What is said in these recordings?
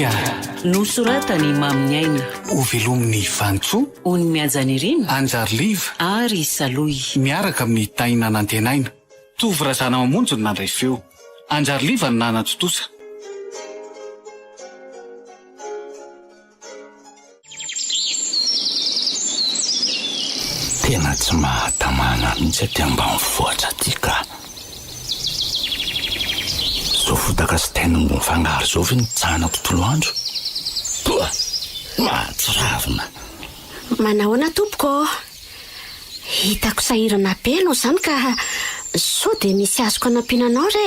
Rakia nosoratany mamin'ny aina ho velomin'ny vantsoa ony miajany iriny anjary liva ary saloy miaraka amin'ny taina nantenaina tovy razana mamonjy ny nandray feo anjary liva ny nanatotosa tena tsy mahatamana mihitsy aty ambany vohatra ty ka zao fotaka sy tainongo mifangaro zao ve nitsahana tontolo andro toa mahatsiravina manahoana tompoko hitako sahirana be no zany ka so de misy azoko anampinanao re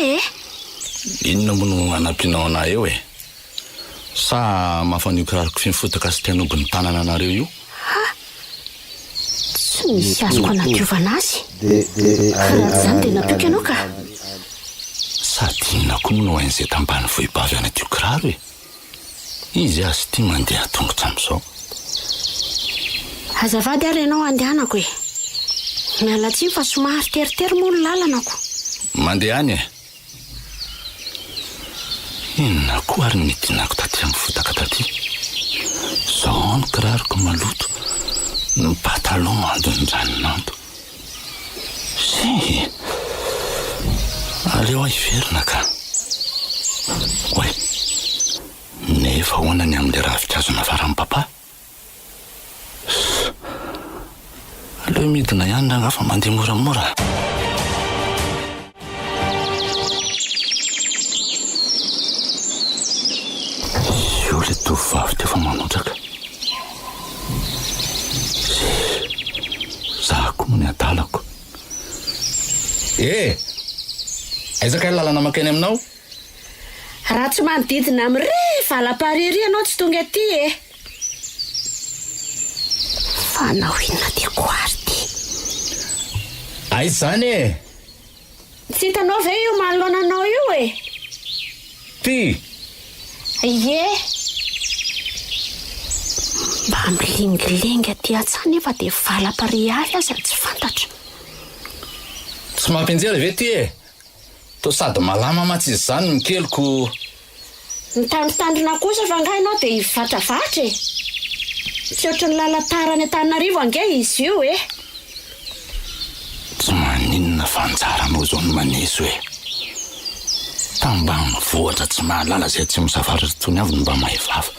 inona moa no anampinao ana eo sa mafaniokarariko finy fotaka sy tainongo ny tanana anareo io tsy misy azoko anampiovana azy zany de nampioka anao ka sady inona koa moa no hain'izay tambany vohibavy anatio kiraro izy azy ty mandeha tongotra am'izao azavady ary ianao andehanako miala tsiny fa somary teritery moa no lalanako mandeha any inona koa ary nidinako taty amin'ny fotaka taty zao no kiraroko maloto ny pataloha mandonydranonando sy aleo aho iverina ka oe nefa hoanany amin'le ravikazo nafaran'ny papa aleo midina ihany rangafa mandeha moramora io le tovovavy tefa manotraka zaho koa moa ny adalako aizaka ny lalana makeny aminao raha tsy manodidina am're valapariry ianao tsy tonga aty fa nao inona tiako ary ty aizy zany tsy hitanao ve io manoloananao io ty ie mba milingilingy aty atsany efa de valapari avy aza tsy fantatra tsy mampianjera ve ty to sady malama matsy izy zany mikeliko mitandrotandrona kosa fa nga ianao de hivatravatra tsy ohatry ny lalatarany Antananarivo ange izy io tsy maninona fanjaranao zao no maneso tambany vohatra tsy mahalala zay tsy misafaratra tony avy no mba mahay vava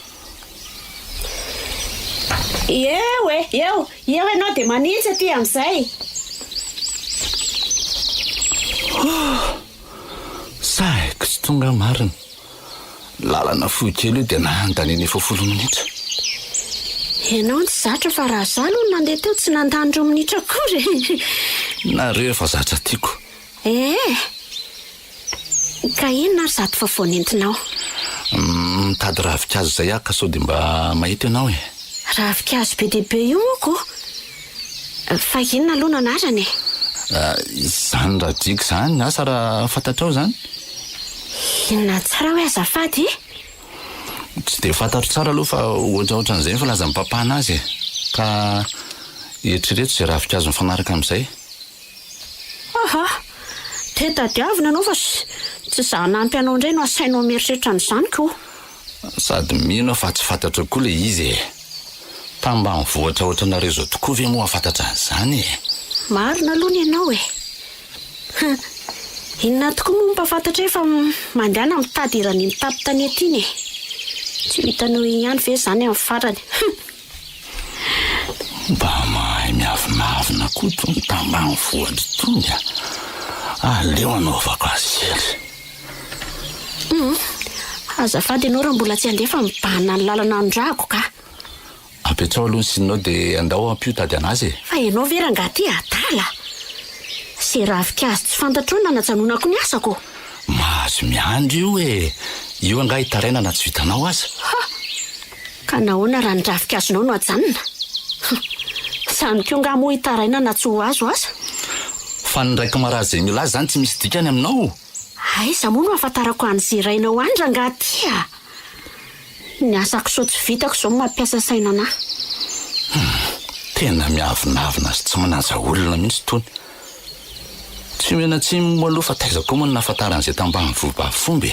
eo ianao de manitsy aty am'izay saiko tsy tonga marina lalana fohy kely io dia nahandaniny efa 10 minitra ianao tsy zatra fa raha zalo no nandeha teo tsy nandandro minitra akory nareo efa zatra tiako ka inona ary zato fa vonentinao mitady ravikazo zay aho ka sao dia mba mahita ianao ravikazo be dehibe io moko fa inona aloha nanarany zany raha diky zany asa raha fantatrao zany inona tsara hoe azafady tsy dia fantatro tsara aloha fa ohatraohatran'izay fa laza mipapahana azy ka eritrereto zay ravikazo mifanaraka amin'izay te tadiavina anao fa tsy za nampy anao indray no asainao mieritreritra n'izany ko sady mino fa tsy fantatra koa le izy tambany vohatra ohatranareo zao tokoa ve moa afantatra an'izany marina aloha ny ianao inona tokoa moa mpafantatra fa mandehana mitady irany mitapy tany aty tsy hitanao ihany ve zany amin'ny farany mba mahay miavinavina koa tony tambany vohatra tony aleo anaovako azy azafady ianao raha mbola tsy andefa mibahana ny lalana andrako ka apetrao aloha ny sinao dia andao ampio tady anazy fa ianao ve ranga ty adala se ravikazo tsy fantatro na najanonako ny asako mahazo miandro io io anga hitaraina na tsy vitanao aza ka nahoana raha ny ravikazonao no ajanona zany keo nga moa hitaraina na tsy ho azo aza fa ny raiky marazy zay mila azy zany tsy misy dikany aminao aiza moa no ahafantarako an'zerainao any ranga ty ny asako so tsy vitako zao mampiasa saina ana tena miavinavina sy tsy manaja olona mihitsy tony tsy mena tsy moaloha fa taiza koa moa no nahafantaran'izay tambany vovavy fomba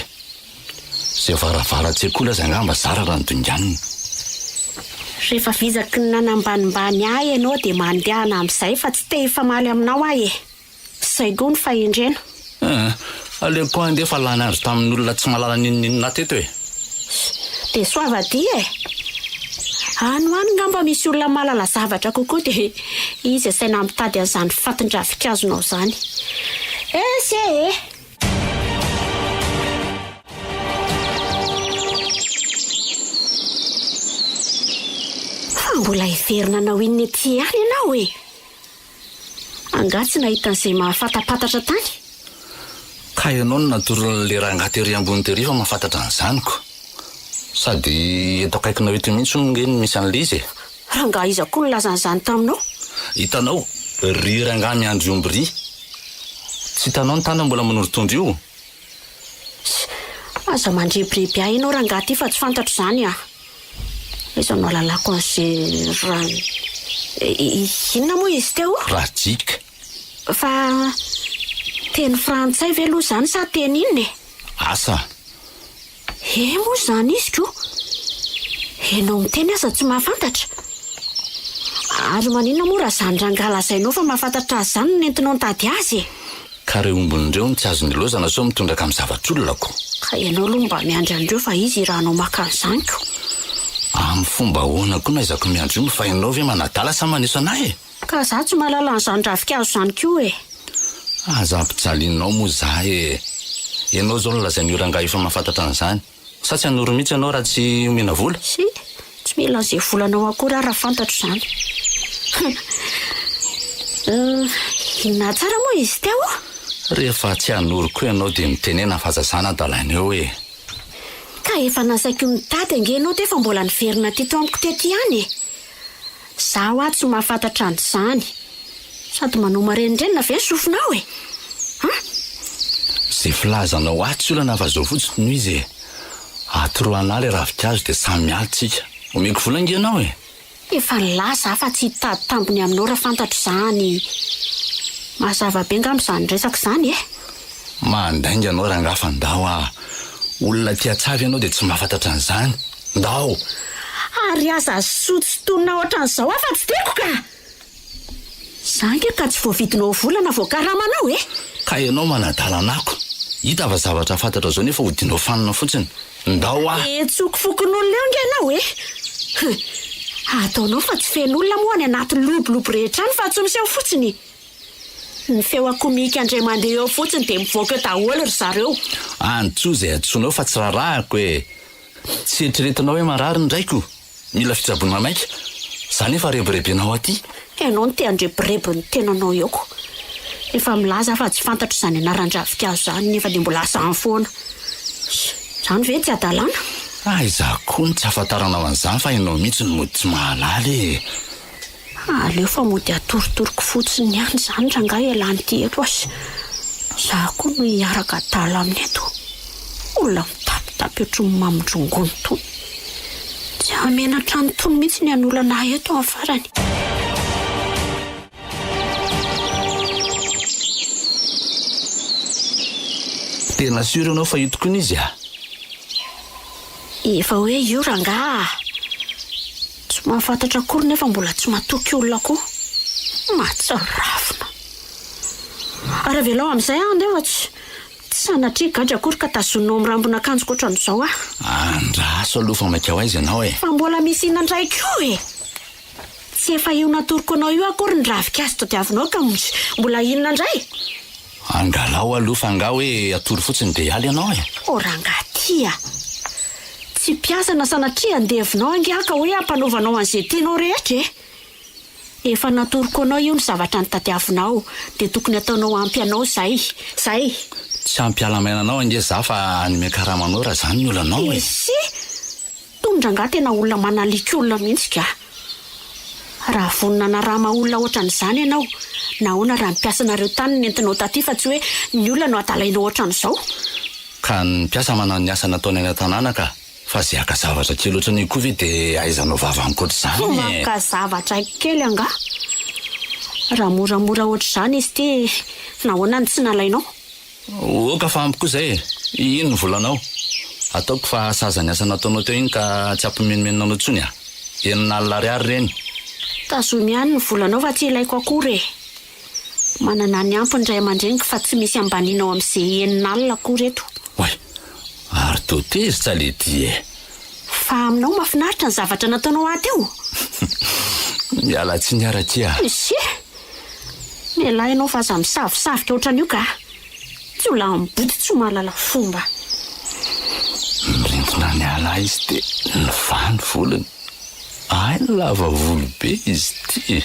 Zay varavaratsy kola zay angamba zara raha nodonganiny. Rehefa vizaky ny nanambanimbany ahy ianao dia mandehana amin'izay fa tsy te hifamaly aminao ahy e. Zay gony fa indrena. Aleko andeha fa lany andro tamin'olona tsy malala ninina teto e. Dia soavady e. Ano ngamba misy olona malala zavatra kokoa dia izy asaina mitady an'izany fatin-dravikazonao zany. Se e. Fa mbola hiverina anao inny ety ihany ianao e. Angatsy nahita an'izay mahafatapatatra tany. Ka ianao no natoron'le rangahy tery ambony tery fa mahafantatra an'izanyko. Sady eto akaikina eto mihitsy ngeny misy an'le izy e. Rangahy iza koa nolazan'izany taminao? Hitanao, ry rangahy miandry omby ry. Tsy hitanao ny tana mbola manoro-tondro io. Aza mandrebireby ahy ianao rangahy ty fa tsy fantatro zany ah. Iza no alalako an'izay raha... Inona moa izy teo? Rajika. Fa teny frantsay ve aloha zany sa teny inona e? Asa. Moa zany izy ko. Enao miteny asa tsy mahafantatra. Ary manina moa raha zany rangahy lazainao fa mahafantatra azy zany nentinao nitady azy e. Ka reo ombon'ireo no tsy azony lozana sao mitondraka amin'ny zavatr'olonako. Ka ianao aloha mba miandry andreo fa izy rahanao maka an'izany ko. Amin'ny fomba ahoana koa na izako miandry io fa ianao ve manadala sa maneso anahy e? Ka za tsy mahalala an'izany ravikazo zany koa e. Aza ampijalinao moa za e. Ianao zao no lazain'io rangahy efa mahafantatra an'izany. Sa tsy hanoro mihitsy ianao raha tsy mena vola? Si, tsy mila an'izay volanao akory raha fantatro zany. Inona tsara moa izy teo? Rehefa tsy hanoro koa ianao dia mitenena fahazazana dalana eo e. Ka efa nasaiko mitady ange ianao te fa mbola niverina teto amiko tety ihany e. Zaho aho tsy mahafantatra an'izany. Sady manao marenindrenina ve ny sofinao e? Zay filazanao ahy tsy olana fa zao fotsiny no izy e. Atoroana le ravikazo dia samy mialitsika. Omeko vola nge ianao e. Efa nilaza fa tsy hitady tambony aminao raha fantatro zany. Mazava be ngamba izany resaka izany e. Mandainga ianao rangahy fa ndao ah. Olona tiatsavy ianao dia tsy mahafantatra an'izany. Ndao. Ary aza sotsotona ohatran'izao afa tsy tiako ka. Zange ka tsy voavidinao volana voakaramanao e. Ka ianao manadala anako. Hita fa zavatra fantatra zao nefa hodinao fanina fotsiny. Ndao ah. Tsoko fokon'olona eo nge ianao e. Ataonao fa tsy fen'olona moa any anaty lobolobo rehetra any fa tsy miseho fotsiny. Ny feo akomika andray mandeha eo fotsiny dia mivoaka daholo ry zareo. Antso izay antsonao fa tsy rarahako e. Tsy eritreretinao hoe marary ny draiko. Mila fitsabony mamaika. Zany efa rebirebenao aty. Ianao no te handrebirebi ny tenanao eo ko. Efa milaza fa tsy fantatro izany anaran-dravikazo zany nefa dia mbola azahany foana. Zany ve tsy adalana? Izaho koa ny tsy ahafantaranao an'izany fa ianao mihitsy no mody tsy mahalala e. Aleo fa mody atorotoroko fotsiny ihany zany rangahy ialany ty eto asy. Zaho koa no hiaraka adala amin'ny eto. Olona mitapitapy ohatry ny mamindrongony tony. Tsy hamena trano tony mihitsy ny an'olana eto amin'ny farany. Tena sura ianao fa hitoko ny izy ah? Efa hoe io rangahy. Tsy mahafantatra akory nefa mbola tsy matoky olona koa. Matsarafina. Ary avelao amin'izay nefa tsy sanatria gadra akory ka tazonao mirambona akanjo koatran'izao ah. Andraso aloha fa maika ho aiza ianao e. Fa mbola misy inandray koa e. Tsy efa io natoroko anao io akory ny ravikazo tadiavinao ka mbola inandray. Angalao aloha fa nga hoe atory fotsiny dia hialy ianao e. O rangahy tia. Tsy piasana sanatria andevinao angaka hoe ampanovanao an'izay tianao rehetra e. Efa natoroko anao io ny zavatra nitadiavinao dia tokony ataonao ampy anao zay. Tsy ampiala-maina anao ange za fa anyme karamanao raha zany ny olanao e. Si, tondrangahy tena olona manaliky olona mihitsy ka. Raha vonina narama olona ohatran'izany ianao, nahoana raha nipiasanareo tany nentinao taty fa tsy hoe ny olona no adalainao ohatran'izao. Ka ny mpiasa manao ny asa nataony any an-tanàna ka. Fa zay aka zavatra kely ohatrany koa ve dia aizanao vava ankoatr'izany e. Maka zavatra kely anga. Raha moramora ohatr'izany izy ty nahoana ny tsy nalainao? Oka fa ampy koa zay. Ino ny volanao? ataoko fa saza ny asa nataonao teo iny ka tsy ampimenomenonao tsony a. 9,000 reny. Tazomy ihany ny volanao fa tsy ilaiko akory e. Manana ny ampony ray aman-dreniko fa tsy misy ambaninao amin'izay 9,000 akory eto. Oay, ary to tezitra le di e. Fa aminao mahafinaritra ny zavatra nataonao ato eo. Miala tsy niara-tia. Sy mialahy ianao fa aza misavosavika ohatran'io ka. Tsy ho lambody tsy ho mahalala fomba. Mirindrina ny ala izy dia nivany volony. Ay, lava volo be izy ty.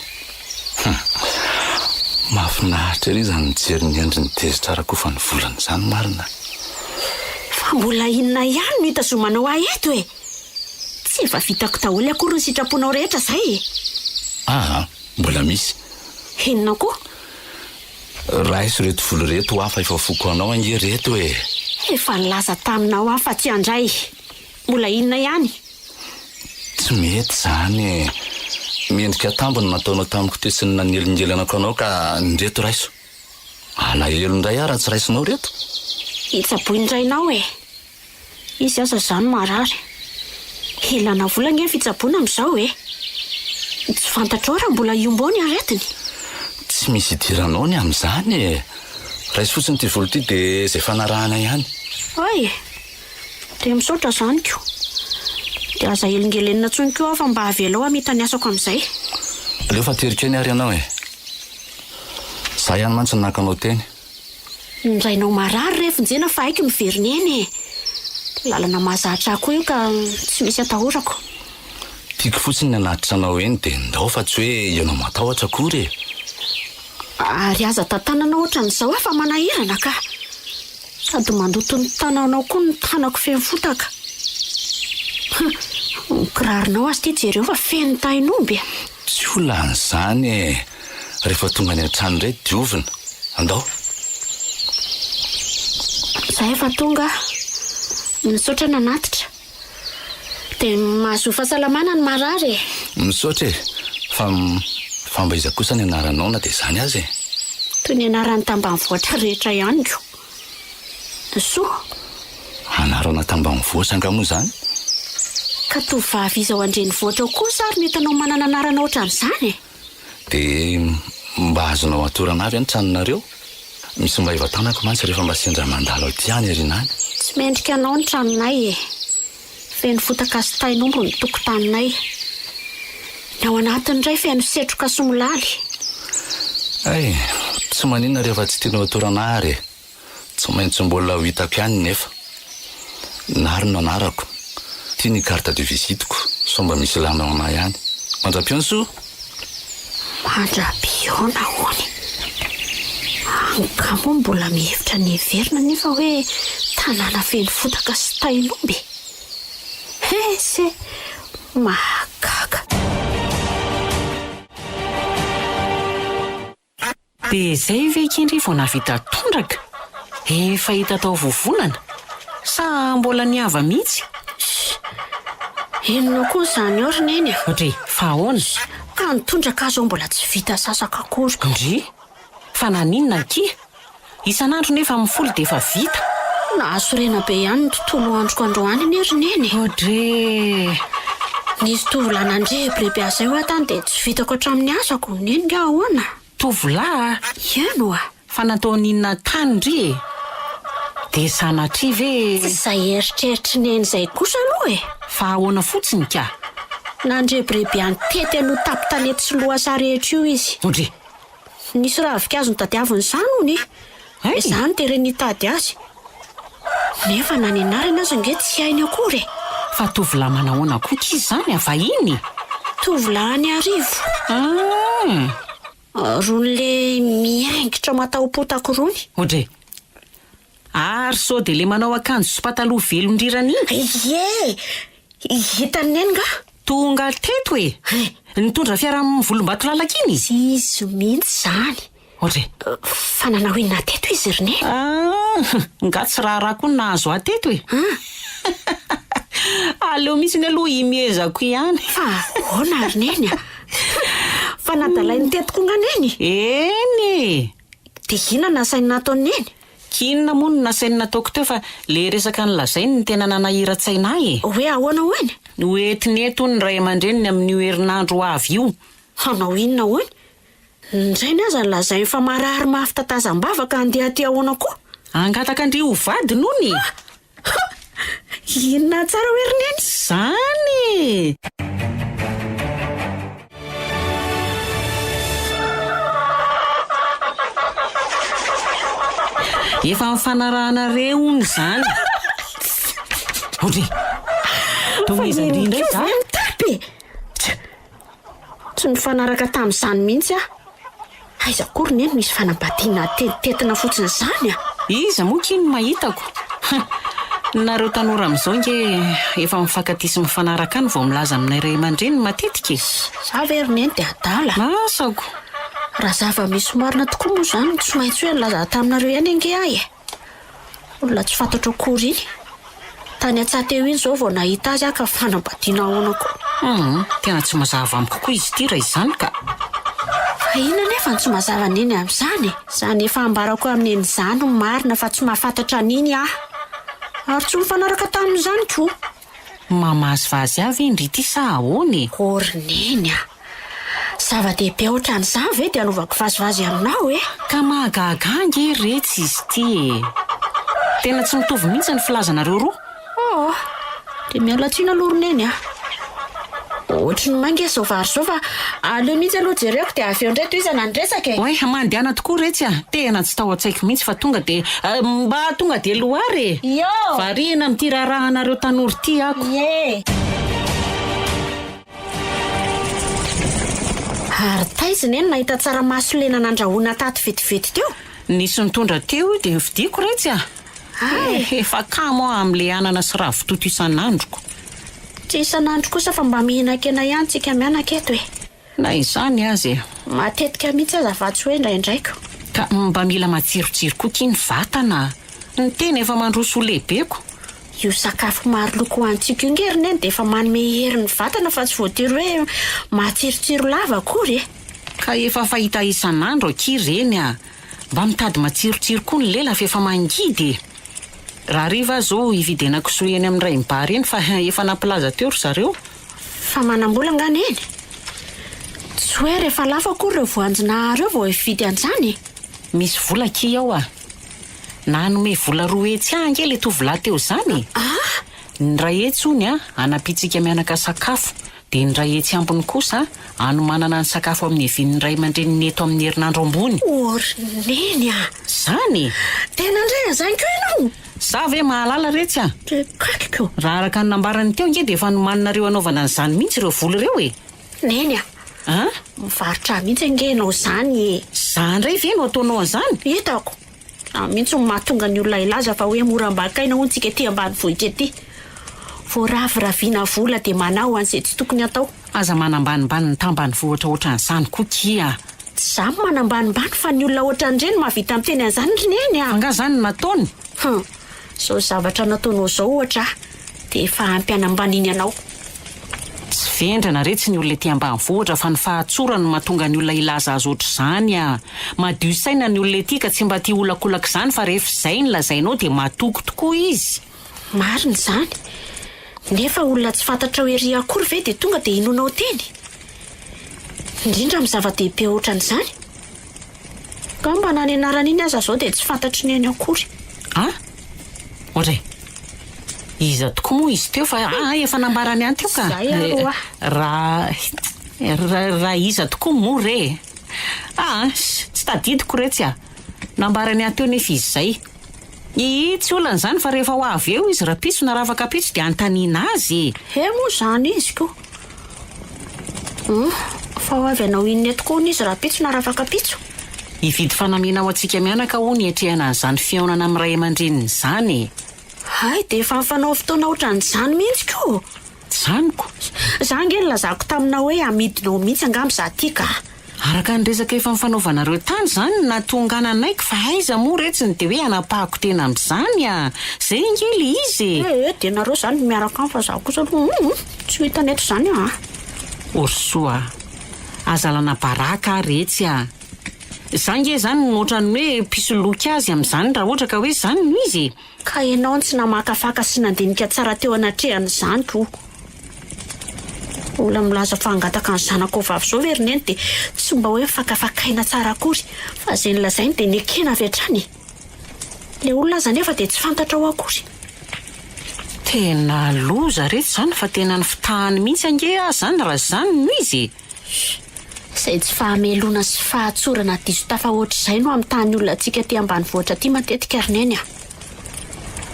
Mahafinaritra ery izany mijery ny endriny tezitra arakofa ny volony izany marina. Fa mbola inona ihany no hitazomanao ahy eto e. Tsy efa vitako daholo akory ny sitraponao rehetra izay. Mbola misy. Inona koa? Raiso reto volo reto ho afa efa foko anao ange reto e. Efa nilaza taminao afa tsy andray. Mbola inona ihany? Tsy mety izany. Mendrika tambony nataonao tamiko te sy ny nanelingelanako anao ka nreto raiso. Alahelo indray ara tsy raisinao reto. Itsaboy indrainao e. Izy aza izany marary. Elana vola nge fitsaboana amin'izao e. Tsy fantatrao raha mbola iombony aretiny. Tsy misy idiranao ny amin'izany e. Raiso fotsiny ty volo ty dia izay fanarahana ihany. Oy, dia misaotra izany ko. Dia aza elingelenina tsony koa fa mba havelao hamita ny asako amin'izay. Aleo fa terikeny ary ianao e. Za ihany mantsy nakanao teny. Ndrainao marary rehefinjena fa haiko miveriny eny e. Lalana mahazatra koa io ka tsy misy atahorako. Tiako fotsiny ny anatitra anao eny dia ndao fa tsy hoe ianao matahotra akory e. Ary aza tantananao ohatran'izao fa manahirana ka. Sady mandoto ny tananao koa ny tanako feno fotaka. Kirarinao azy ty jereo fa feno tainomby. Tsy olan'izany e. Rehefa tonga ny an-trano indray diovina. Andao. Za efa tonga. Misaotra ny anatitra. Dia mahazo fahasalamana ny marary e. Misaotra e. Fa mba iza kosa ny anaranao na dia izany azy e. Toy ny anaran'ny tambanivohitra rehetra ihany ko. Soa. Anarana tambanivohitra nga moa izany? Ka tovavy izy ao andrenivohitra ao kosa ary mety anao manana anarana ohatran'izany e. Dia mba azonao atorana avy any tranonareo? Misy mba ivan-tanako mantsy rehefa mba sendra mandalo aty any erinany. Tsy mendrika anao ny tranonay e. Feno fotaka sy tainombo ny tokotaninay. Ny ao anatiny indray feno setroka somolaly. Ay, tsy maninona rehefa tsy tianao atorana ary e. Tsy maintsy mbola ho hitako ihany nefa. Nary no anarako. Tia ny carte de visiteko. So mba misy lanao ana ihany. Mandra-piona soa? Mandra-piona hony. Angamo mbola mihevitra ny everina nefa hoe tanàna feno fotaka sy tainomby. Se mahagaga. Dia izay ve kindry vao navita tondraka? Efa hita tao vovonana? Sa mbola niava mihitsy? Inona koa izany orina eny a? Ndry, fa ahoana? Ka ny tondraka azo mbola tsy vita sasaka akory. Ndry, fa naninona kia? Isan'andro nefa mifolo dia efa vita. Nahasorena be ihany ny tontolo androko androany ny orina eny. Ndry, Nisy tovolahy nandrebireby azy eo atany dia tsy vitako hatramin'ny asako. Neny nga ahoana? tovolahy? Iano a? Fa natao ninona tany ndry e? Dia sanatria ve? Izay eritreritry neny izay kosa aloha e. Fa ahoana fotsiny ka? Nandrebireby any tety aloha tapitalety sy loasa rehetra io izy. Ndry, Nisy ravikazo ny tadiaviny izany hony. Ay. Izany tere nitady azy. Nefa na ny anarana azy nge tsy hainy akory e. fa tovolahy manahoana koa izy zany avahiny? Tovolahy any arivo. Ron'le miaingitra matao-potako rony. Ndry, ary sao dia le manao akanjo sy pataloha velondrirana iny? Ie, hitany neny nga? Tonga teto e. Nitondra fiara amin'ny volombato-lalaka iny izy. Izy mihitsy zany. Ndry, Fa nanao inona teto izy rine? nga tsy raha koa nahazo ateto e. Aleo misy ny aloha imiezako ihany. Fa ahoana rineny a? Fa nadalainy tetiko nga neny. Eny e. Dia inona nasainy nataony neny? Kinona moa no nasainy nataoko teo fa le resaka nylazainy ny tena nanahira-tsaina e. Hoe ahoana hoany? Noentinety ny ray aman-dreniny amin'io herinandro avy io. Hanao inona hoany? Ndrainy aza nolazainy fa marary mafy tatazam-bava ka andeha aty ahoana koa? Angataka andry ho vady nony. Inona tsara ho herineny? Zany! Efa mifanarahanareo hony zany. Hodry. Tohiza indrindra iza. Tapy. Tsy mifanaraka tamin'izany mihitsy ah. Aiza kory neny misy fanambadiana tetina fotsiny zany ah. Iza moa kiny mahitako. Nareo tanora amin'izao nge efa mifankatia sy mifanaraka any vao milaza aminay ray aman-dreny matetika. Za herineny dia adala. Masako. Raha zava-misy marina tokoa moa zany tsy maintsy hoe nilaza taminareo ihany ange ahy. Olona tsy fantatro akory iny. Tany an-tsateo iny zao vao nahita azy ka fanambadiana ahoana koa. Tena tsy mazava amiko koa izy ity raha izany ka. Fa inona nefa tsy mazava neny amin'izany? Zany efa ambarako amin'eny izany no marina fa tsy mahafantatra an'iny ah. Ary tsy mifanaraka tamin'izany koa. Mamazivazy avy indry ity sa ahoany? Orineny ah. Zava-dehibe ohatran'izany ve dia anovako vazivazy aminao e? Ka mahagaga nge retsy izy ity e. Tena tsy mitovy mihitsy ny filazanareo roa. Dia miala tsina loroneny ah. Ohatry ny mangeso zao vary zao fa aleo mihitsy aloha jereko dia avy eo indray toy iza nandresaka e. Oe, mandehana tokoa retsy ah. Tena tsy tao an-tsaiko mihitsy fa tonga de mba tonga de loary e. Yo! Variana amin'ity rarahanareo tanora ity ako. Ye! Ary taiziny eny nahita tsaramaso lena nandrahoana tato vetivety teo. Nisy nitondra teo dia nividiako retsy ah. Efa kamo amin'le anana sy ravitoto isan'androko. Tsy isan'andro kosa fa mba mihinan-kena ihany tsika mianaka eto e. Na izany azy e. Matetika mihitsy aza fa tsy hoe indraindraiky. Ka mba mila matsirotsiro koa kiny vatana. Ny tena efa mandroso lehibeko. Io sakafo maro loko hoantsika io ngerineny dia efa manome hery ny vatana fa tsy voatery hoe matsirotsiro lava akory e. Ka efa fahita isan'andro akireny ah. Mba mitady matsirotsiro koa ny lela fa efa mangidy. Raha riva zao ividena kisoa eny amin'ny ray mibary eny fa efa nampilaza teo ry zareo. Fa manambola ngany eny. Tsy hoe rehefa lafa akory ireo voanjinahary eo vao hividy an'izany. Misy vola ki ao ah. Nanome vola roa etsy ange le tovolahy teo zany. Ny ray etsy hony ah, anapitsika mianaka sakafo. Dia ny ray etsy ambony kosa anomanana ny sakafo amin'ny hevin'ny ray aman-dreniny eto amin'ny herinandro ambony. Orineny ah. Zany. Tena indray azany koa ianao. Sa ve mahalala retsy ah. Kakiko. Raha araka ny nambarany teo nge dia efa nomaninareo anaovana an'izany mihitsy ireo vola ireo e. Neny ah. Mivarotra mihitsy angenao zany e. Zany ray ve no ataonao an'izany? Hitako. Mihitsy mahatonga ny olona ilaza fa hoe moram-bakaina hoy tsika ety ambanivohitra ety. Voaraviraviana vola dia manao an'izay tsy tokony atao. Aza manambanimbany ny tambanivohitra ohatran'izany koa kia. Tsy zany manambanimbany fa ny olona ohatran'ireny mahavita miteny an'izany rineny ah. Anga zany nataony. Zao zavatra nataonao zao ohatra dia efa ampianambaniany anao. Tsy vendrana retsy ny olona ety ambanivohitra fa ny fahatsora no mahatonga ny olona ilaza azy ohatr'izany ah. Madio saina ny olona ety ka tsy mba tia olakolaka izany fa rehefa izay ny lazainao dia matoko tokoa izy. Marina izany. Nefa olona tsy fantatra hoe ry akory ve dia tonga dia inonao teny. Indrindra amin'ny zava-dehibe ohatran'izany. Ka mba nany anarana iny aza zao dia tsy fantatry ny any akory. Ohatray. Iza tokoa moa izy teo fa efa nambarany any teo ka. Zay aloha. Raha iza tokoa moa re. Tsy tadidiko retsy ah. Nambarany any teo nefa izy zay. Tsy olana zany fa rehefa ho avy eo izy raha pitso na ravaka pitso dia antaniana azy. Moa zany izy ko. Fa ho avy anao inona tokoa izy raha pitso na ravaka pitso. Hividy fanamiana ho antsika mianaka hoy etrehana an'izany fihaonana amin'ny ray aman-dreniny izany. Dia efa mifanao fotoana ohatran'izany mihitsy ko. Zaniko. Za nge nilazako taminao hoe amidinao mihitsy angamba za tia ka. Araka ny resaka efa mifanaovanareo tany zany natongana anaiko fa aiza moa retsy ny dia hoe anapahako tena amin'izany ah. Zay ngely izy. Dia nareo zany miaraka amin'ny fa za kosa tsy hita neto zany ah. Orsoa. Azalana baraka retsy ah. zange zany nohoatrany hoe pisoloky azy amin'izany raha ohatra ka hoe zany no izy. Ka ianao tsy namakafaka sy nandinika tsara teo anatrehan'izany to. Ola milaza fa angataka ny zanako vavy zao verineny dia tsy mba hoe fakafakaina tsara akory fa izay nilazainy dia nekena avy hatrany. Le olona aza nefa dia tsy fantatra ao akory. Tena loza reto zany fa tena ny fitahany mihitsy ange zany raha zany no izy. Izay tsy fahamelona sy fahatsorana diso tafahoatr'izay no amin'ny tany olona antsika ty ambanivohitra ty matetika rineny a.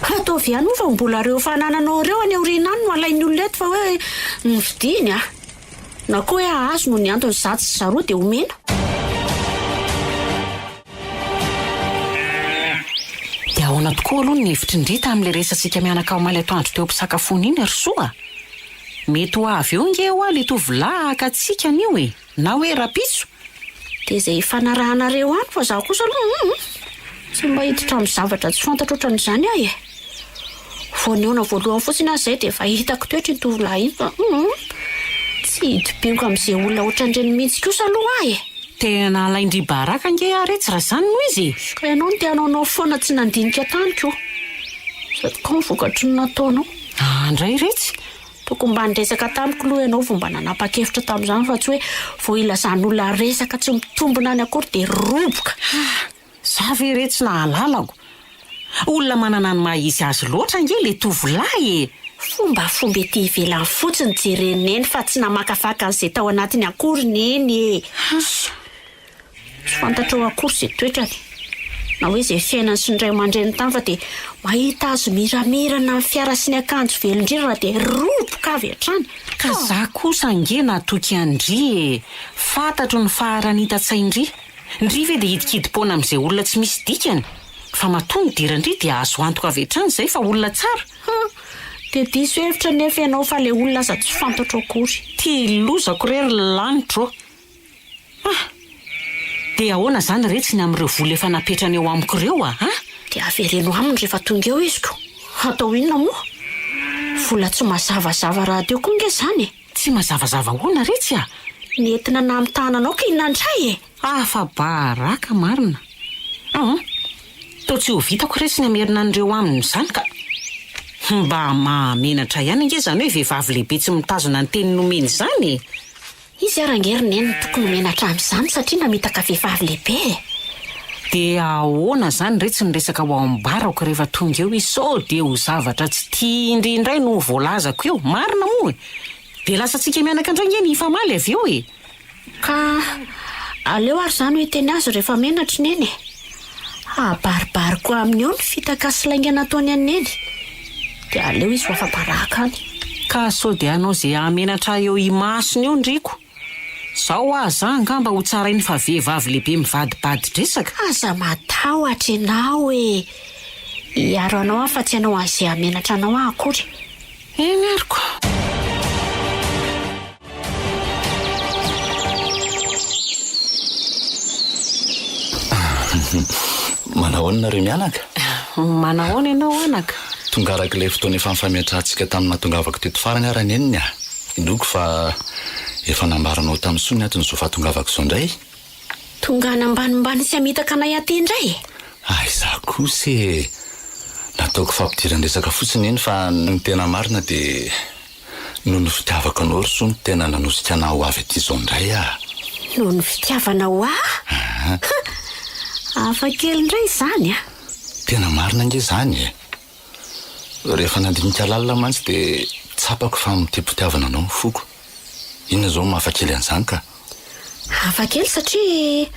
Ataovy ihany fa mbola reo fanananao ireo any aoriana any no alain'ny olona eto fa hoe nividiny a. Na koa hoe ahazo no ny antony zato sy zaroa dia omena. Dia ahoana tokoa aloha ny hevitrin-drita amin'ilay resantsika mianaka omaly atoandro teo ampisakafoana iny ry soa. Mety ho avy eo nge ho ilay tovolahy akatsika an'io e, na hoe rapitso. Dia izay fanarahanareo any fa zaho kosa aloha tsy mba hiditra amin'ny zavatra tsy fantatra ohatran'izany ahy e. Voanehoana voalohany fotsiny azy izay dia efa hitako toetra ny tovolahy iny fa tsy hidibiko amin'izay olona ohatran'ireny mihitsy kosa aloha ahy e. Tena alaindry baraka nge aretsy raha zany no izy. Ka ianao no tianao foana tsy nandinika tany ko. Sady koa ny vokatry ny nataonao. Andray retsy. Tokony mba niresaka tamiko aloha ianao vao mba nanapa-kevitra tamin'izany fa tsy hoe vao ilazan'olona resaka tsy mitombona any akory dia roboka. Za ve retsy na halalako. Olona manana ny maha-izy azy loatra nge le tovolahy e. Fomba ety ivelany fotsiny jereneny fa tsy namakafaka an'izay tao anatiny akory neny e. Tsy fantatra ao akory izay toetrany. Na hoe izay fiainany sy ny ray aman-dreny tany fa dia mahita azy miramirana ny fiara sy ny akanjo velondrirana dia roboka avy hatrany. Ka za kosa nge natoky andry e. Fantatro ny faharany hitan-tsaindry. Ndry ve dia hidikidipona amin'izay olona tsy misy dikany. Fa matonga dirandry dia azo antoka avy hatrany izay fa olona tsara. Dia diso hevitra nefa ianao fa le olona aza tsy fantatro akory. Tilozako rery lanitro. Dia ahoana zany retsy ny amin'ireo vola efa napetrany eo amiko ireo Dia avereno aminy rehefa tonga eo iziko. Atao inona moa? Vola tsy mazavazava raha teo koa nge zany. Tsy mazavazava hoana retsy a. Nentina na amin'ny tananao ka inandray e. Fa baraka marina. Tao tsy ho vitako retsy ny amerina an'ireo aminy izany ka. Mba mahamenatra ihany nge zany hoe vehivavy lehibe tsy mitazona ny teny nomeny izany. Izy arangery tokony menatra amin'izany satria namitaka vehivavy lehibe. Dia ahoana zany retsy ny resaka ho ambarako rehefa tonga eo izy sao dia ho zavatra tsy tia indrindray no voalazako eo. Marina moa. Dia lasa tsika mianaka andray nge ny ifamaly avy eo e. Ka aleo ary zany hoe teny azy rehefa menatra neny. Baribariko amin'ny eo ny fitaka sy laingana ataony aneny. Dia aleo izy ho afa-baraka any. Ka sao dia anao izay amenatra eo imasony eo ndriko. Sao aza angamba ho tsarainy fa vehivavy lehibe mivadibadi-dresaka. Aza matahotra ianao e. Iaro anao fa tsy ianao an'izay amenatra anao akory. Miariko. Manahoana nareo mianaka? Manahoana ianao anaka? Tonga arak'ilay fotoana efa mifampiametrahantsika tamina tongavako teto farany ara neniny a. Inoko fa efa nambaranao tamin'ny sony atony zao fahatongavako izao indray. Tonga nambanimbany sy hamitaka anay aty indray. Za kosa e. Nataoko fampidiran-resaka fotsiny eny fa ny tena marina dia noho ny fitiavako anao ry sony tena nanosika anao ho avy aty izao indray a. Noho ny fitiavanao hafa kely indray izany a. Tena marina nge zany e. Rehefa nandinika lalina mantsy dia tsapako fa mitepitiavana anao foko. Inona izao mahafakely an'izany ka? Hafakely satria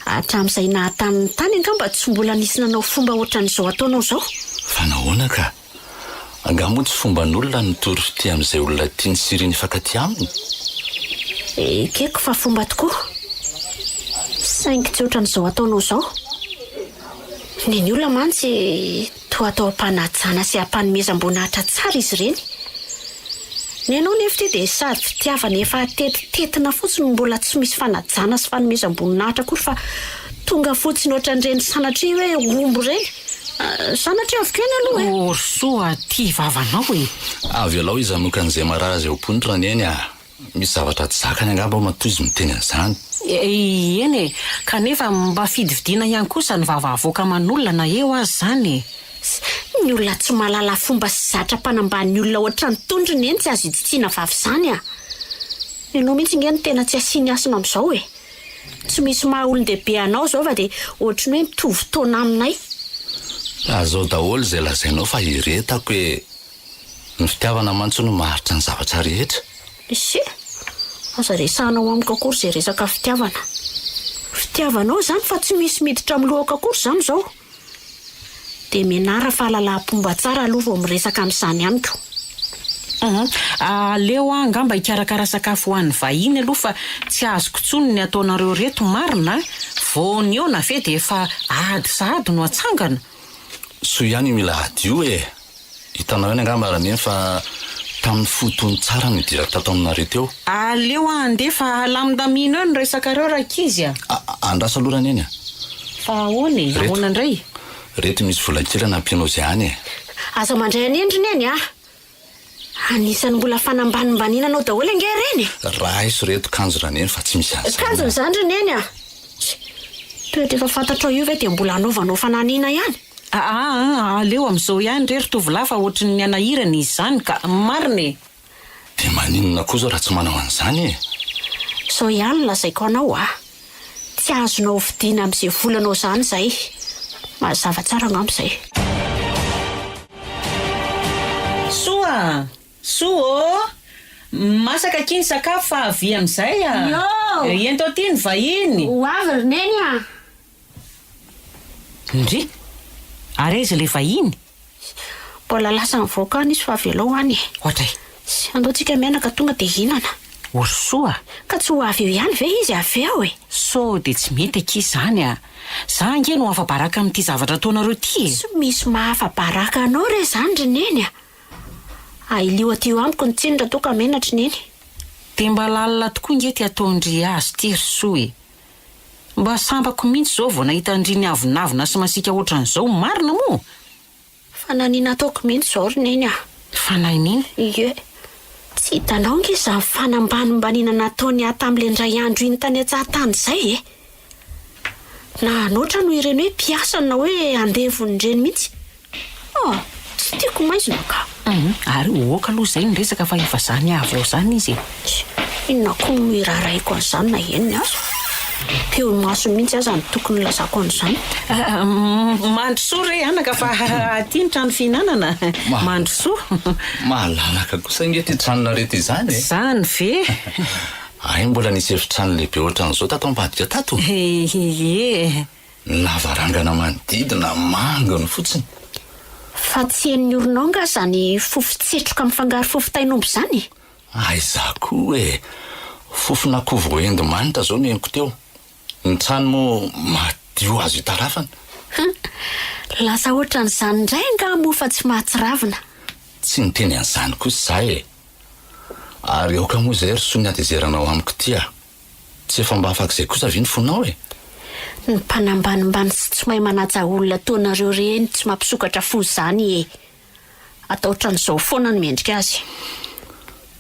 hatramin'izay nahatamin'ny tany angamba tsy mbola nisy nanao fomba ohatran'izao ataonao izao. Fa nahoana ka? Angamba tsy fomban'olona nitory fity amin'izay olona tia ny siriny fankaty aminy. Ekeko fa fomba tokoa. Saingy tsy ohatran'izao ataonao izao. Ny olona mantsy toa atao ampanajana sy ampanomezam-boninahitra tsara izy ireny. Ny anao nefa ty dia sady fitiavana efa tetitetina fotsiny mbola tsy misy fanajana sy fanomezam-boninahitra akory fa tonga fotsiny ohatran'ireny sanatria hoe ombo ireny. Sanatria avy keny aloha e. Orsoa tia vavanao e. Avy alao izy amoka an'izay marara izay ho ponitra neny a. misy zavatra tsy zakany angamba matoizy miteny an'izany. Eny e, kanefa mba fidividiana ihany kosa ny vavahavoaka aman'olona na eo azy zany. Ny olona tsy mahalala fomba sy zatra-panamban'ny olona ohatran'ny tondrony eny tsy azo iditsiana vavy zany a. Ianao mihitsy nge ny tena tsy asiany asina amin'izao e. Tsy misy maha-olon-dehibe anao zao fa de ohatrany hoe mitovy taona aminay. Azao daholo izay lazainao fa iretako hoe ny fitiavana mantsy no maharitra ny zavatra rehetra. Isy, aza resahanao amiko akory izay resaka fitiavana. Fitiavanao zany fa tsy misy miditra amin'ny lohako akory zany zao. De menara fahalalam-pomba tsara aloha vao miresaka amin'izany amiko. Aleo angamba hikarakara sakafo ho an'ny vahiny aloha fa tsy azoko tsony ny ataonareo reto marina. Vao ny eo na ve de efa ady sahady no atsangana. So ihany mila adio e. Hitanao eny angamba raha fa tamin'ny fotony tsara ny direkta tao aminareo teo. Aleo andefa lamindamina eo ny resakareo rakizy a. Andrasa alorany eny a. Fa ahoana e, ahoana indray. Reto misy volan-kely nampianao izay any e. Aza mandray any endriny eny a. Anisan'ny mbola fanambanimbanina anao daholo ange reny. Raha iso reto kanjona eny fa tsy misy azy. Kanjona zandriny eny a. Toetra efa fantatrao io ve de mbola anaovanao fananiana ihany. Aleo amin'izao ihany rery tovolahy fa ohatry ny anahirana izy zany ka marina. De maninona koa zao raha tsy manao an'izany e. Zao ihany lazaiko anao a. Tsy azonao vidiana amin'izay volanao zany zay. Mazava tsara angamba zay. Soa, masaka kiny sakafo fa avy amin'izay a. Yo! Ento aty ny vahiny. Ho avy rineny a. Ndry, areza le vahiny. Mbola lasa mivoaka any izy fa velao any e. Ohatray. Andaotsika mianaka tonga de hinana. Ory soa. Ka tsy ho avy eo ihany ve izy avy eo e. So de tsy mety aky zany a. Za nge no afa-baraka amin'ity zavatra ataonareo ty e. Tsy misy mahafa-baraka anao re zany rineny a. Ailio aty eo amiko ny tsinitra toka menatra neny. De mba lalina tokoa nge ty ataondry azy ty ry soa e. Mba sambako mihitsy zao vao nahita andriny avinavina sy masika ohatran'izao marina mo. Fananiana ataoko mihitsy zao rineny a. Fananiana? Ie. Tsy hitanao nge izany fanambanimbanina nataony ato amin'ile ndray andro iny tany an-tsahatany izay e. Na anoatra no ireny hoe mpiasa na hoe andevony ireny mihitsy. Tsy tiako maizina ka. Ary oka aloha izay ny resaka fa efa zany avy ao zany izy e. Inona koa no iraraiko an'izany na eniny azo. Peo maso mihitsy aza ny tokony lazako an'izany. Mandrosoa re anaka fa aty ny trano fihinanana. Mandrosoa. Mahalalaka kosa nge ty tranona reto izany e. Zany ve. Ay mbola nisy efitrano lehibe ohatran'izao tato ambadika tato. Ie. Lavarangana manodidina mangana fotsiny. Fa tsy hen'ny oronao nga zany fofotsetroka mifangaro fofotainombo zany. Aiza koa e. Fofona koa voendy manitra zao no henoko teo. Ny trano mo madio azo hitarafana. Lasa ohatran'izany indray nga mo fa tsy mahatsiravina. Tsy niteny an'izany kosa zay e. Ary aoka moa zay ry soa ny adezeranao amiko ty a. Tsy efa mba afaka izay kosa avy ny fonao e. Ny mpanambanimbany sy tsy mahay manaja olona taonareo reny tsy mampisokatra fo zany e. Atao ohatran'izao foana ny mendrika azy.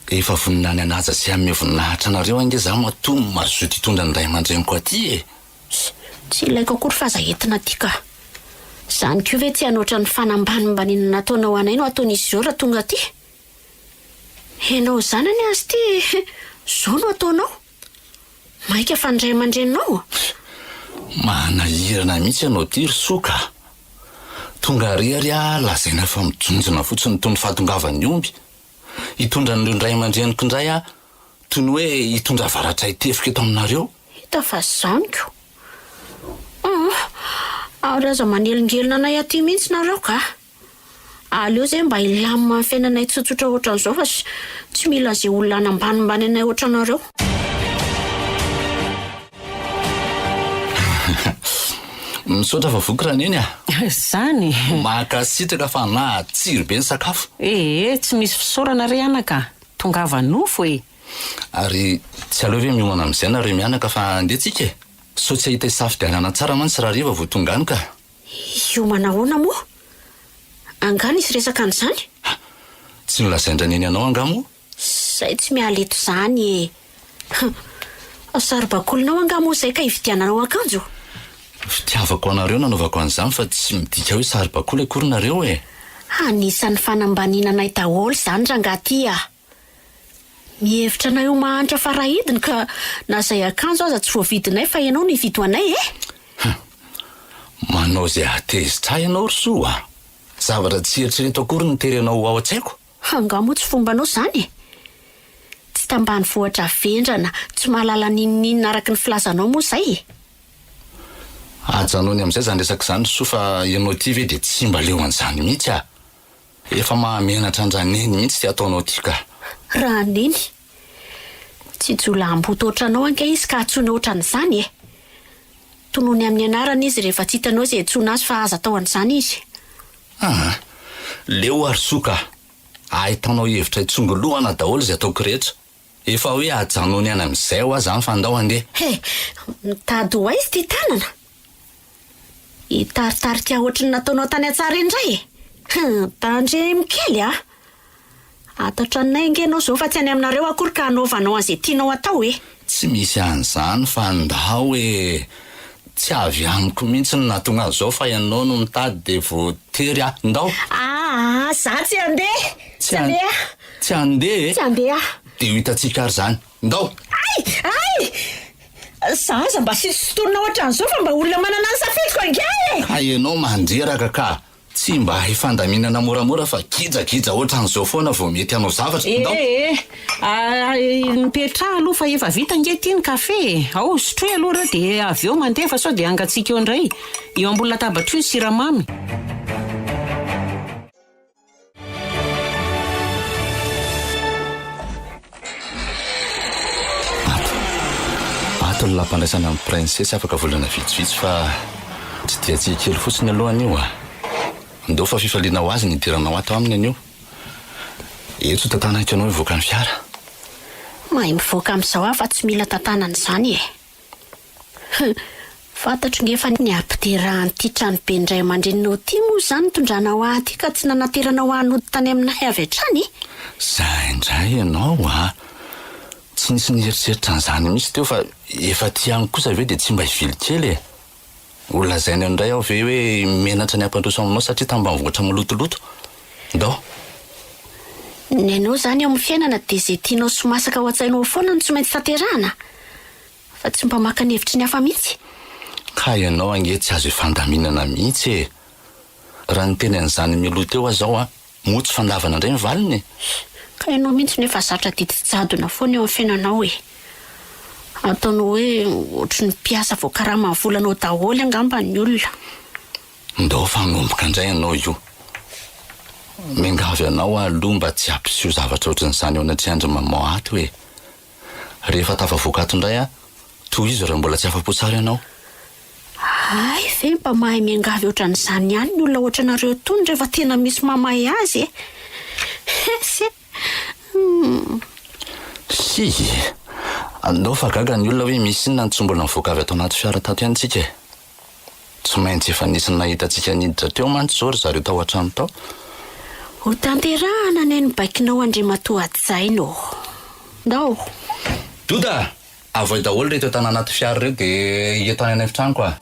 Efa voninany anaja sy amin'ny voninahitra anareo ange za matoa mazoto hitondra ny ray aman-dreniko aty e. Tsy ilaiko akory fahazahetina ty ka. Zany koa ve tsy anoatra ny fanambanimbanina nataonao anay no ataon'izy izao raha tonga aty. Enao zany any azy ty. Zao no ataonao. Maika fa ny ray aman-dreninao. Manahirana mihitsy ianao ty ry soka. Tonga rery a lazaina fa mijonjona fotsiny toy ny fahatongavan'ny omby. Hitondra ny ray aman-dreniko indray a toy ny hoe hitondra varatra hitefika eto aminareo. Hita fa zaniko. Ary aza manelingelina anay aty mihitsy nareo ka. Aleo zay mba hilamina amin'ny fiainanay tsotsotra ohatran'izao fa tsy mila izay olona anambanimbany anay ohatranareo. Misaotra fa voky raha neny a. Zany. Makasitraka fa na tsiry be ny sakafo. Tsy misy fisaorana re anaka. Tongava nofo e. Ary tsy aleo ve miomana amin'izay nareo mianaka fa andetsika e. So tsy ahita isafidianana tsara mantsy raha riva vao tonga any ka. Hiomana ahoana moa? Angana izy resaka an'izany? Tsy nolazaindra neny anao angamo? Zay tsy mialeto zany e. Saribakolinao angamo zay ka hividiananao akanjo. Fitiavako anareo nanaovako an'izany fa tsy midika hoe saribakoly akory nareo e. Anisan'ny fanambaninanay daholo zany rangaty a. Mihevitra na io mahantra farahidiny ka na zay akanjo aza tsy voavidinay fa ianao no hividy anay e. Manao zay atezitra ianao ry soa. Zavatra tsy eritrereto akory ny terenao ao an-tsaiko. Angamo tsy fombanao zany e. Tsy tambany vohatra vendrana, tsy mahalala ninninina araky ny filazanao moa zay e. Ajanony am'izay zany resaka zany soa fa ianao ty ve de tsy mba leo an'izany mihitsy a. Efa mahamenatra andraneny mihitsy ty ataonao ty ka. Raha neny tsy jolamboto ohatranao anke izy ka atsony ohatran'izany e. Tonony amin'ny anarana izy rehefa tsy hitanao zay atsona azy fa aza atao an'izany izy. Leo ary soka. Ahitanao hevitra itsongolohana daholo zay ataoko rehetra. Efa hoe ajanony any am'izay ho azy any fa andao andeha. Mitady ho aizy ty tanana. Hitaritary tia ohatrany nataonao tany atsara indray e. Tandre mikely a. Atatranay ingenao zao fa tsy any aminareo akory ka anaovanao an'izay tianao atao e. Tsy misy an'izany fa andao e. Tsy avy amiko mihitsy ny nahatonga zao fa ianao no mitady de voatery a. Ndao. Za tsy andeha. Tsy andeha. Tsy andeha e. Tsy andeha. De ho hitantsika ary zany. Ndao. Ay! Zaza mba sisy fotoana ohatran'izao fa mba olona manana ny safidiko ange e. Ianao mandreraka ka. Tsy mba hifandaminana moramora fa gijagija ohatran'izao foana vao mety hanao zavatra. Ndao. Mipetraha aloha fa efa vita ngety ny kafe. Ao sotroy aloha reo de avy eo mandeha fa sao de angatsika eo indray. Eo ambony latabatra io ny siramamy. Ato ny lampandraisana amin'ny princesse afaka volana vitsivitsy fa tsy dia tsy kely fotsiny alohan'io a. Ndao fa fifaliana ho azy ny idiranao ato aminy anio. Eto tantanako ianao mivoaka ny fiara. Mahay mivoaka amin'izao aho fa tsy mila tantanan'izany e. Fantatro ngefa ny ampiterahan'ity trano be indray aman-dreninao ty moa zany tondranao ahy ty ka tsy nanateranao anody tany aminay avy hatrany. Zay indray ianao a. Tsy nisy nieritreritra an'izany mihitsy teo fa efa ty any kosa ve de tsy mba hivily kely e. Olazainy indray aho ve hoe menatra ny ampandroso aminao satria tambanivohitra milotoloto. Ndao. Ny anao zany ao amin'ny fiainana de zay tianao somasaka ao an-tsainao foana no tsy maintsy tanterahana. Fa tsy mba maka ny hevitry ny hafa mihitsy. Ka ianao ange tsy azo ifandaminana mihitsy e. Raha ny teny an'izany miloto eo azao a, motsy fandavana indray ny valiny. Ka ianao mihitsy nefa zatra didijadona foana eo amin'ny fiainanao e. Ataonao hoe ohatry ny mpiasa voakarama ny volanao daholo angamba ny olona. Ndao fanomboka indray ianao io. Mengavy ianao aloha mba tsy hampiseho zavatra ohatran'izany eo anaty andro mamao ato e. Rehefa tafavoaka ato indray a, toy izy raha mbola tsy afa-po tsara ianao. Ay, ve mba mahay mengavy ohatran'izany ihany ny olona ohatranareo tony rehefa tena misy mamahay azy e. Si, andao fa gaga ny olona hoe misy inona ny tsombola mivoaka avy ato anaty fiara tato ihany tsika e. Tsy maintsy efa nisy nahitantsika niditra teo mantsy zao ry zareo tao an-trano tao. Ho tanterahana ny baikinao Andriamatoa Adjaino. Ndao. Doda, avoy daholo reto tana anaty fiara reo de hietany any efitranoko a.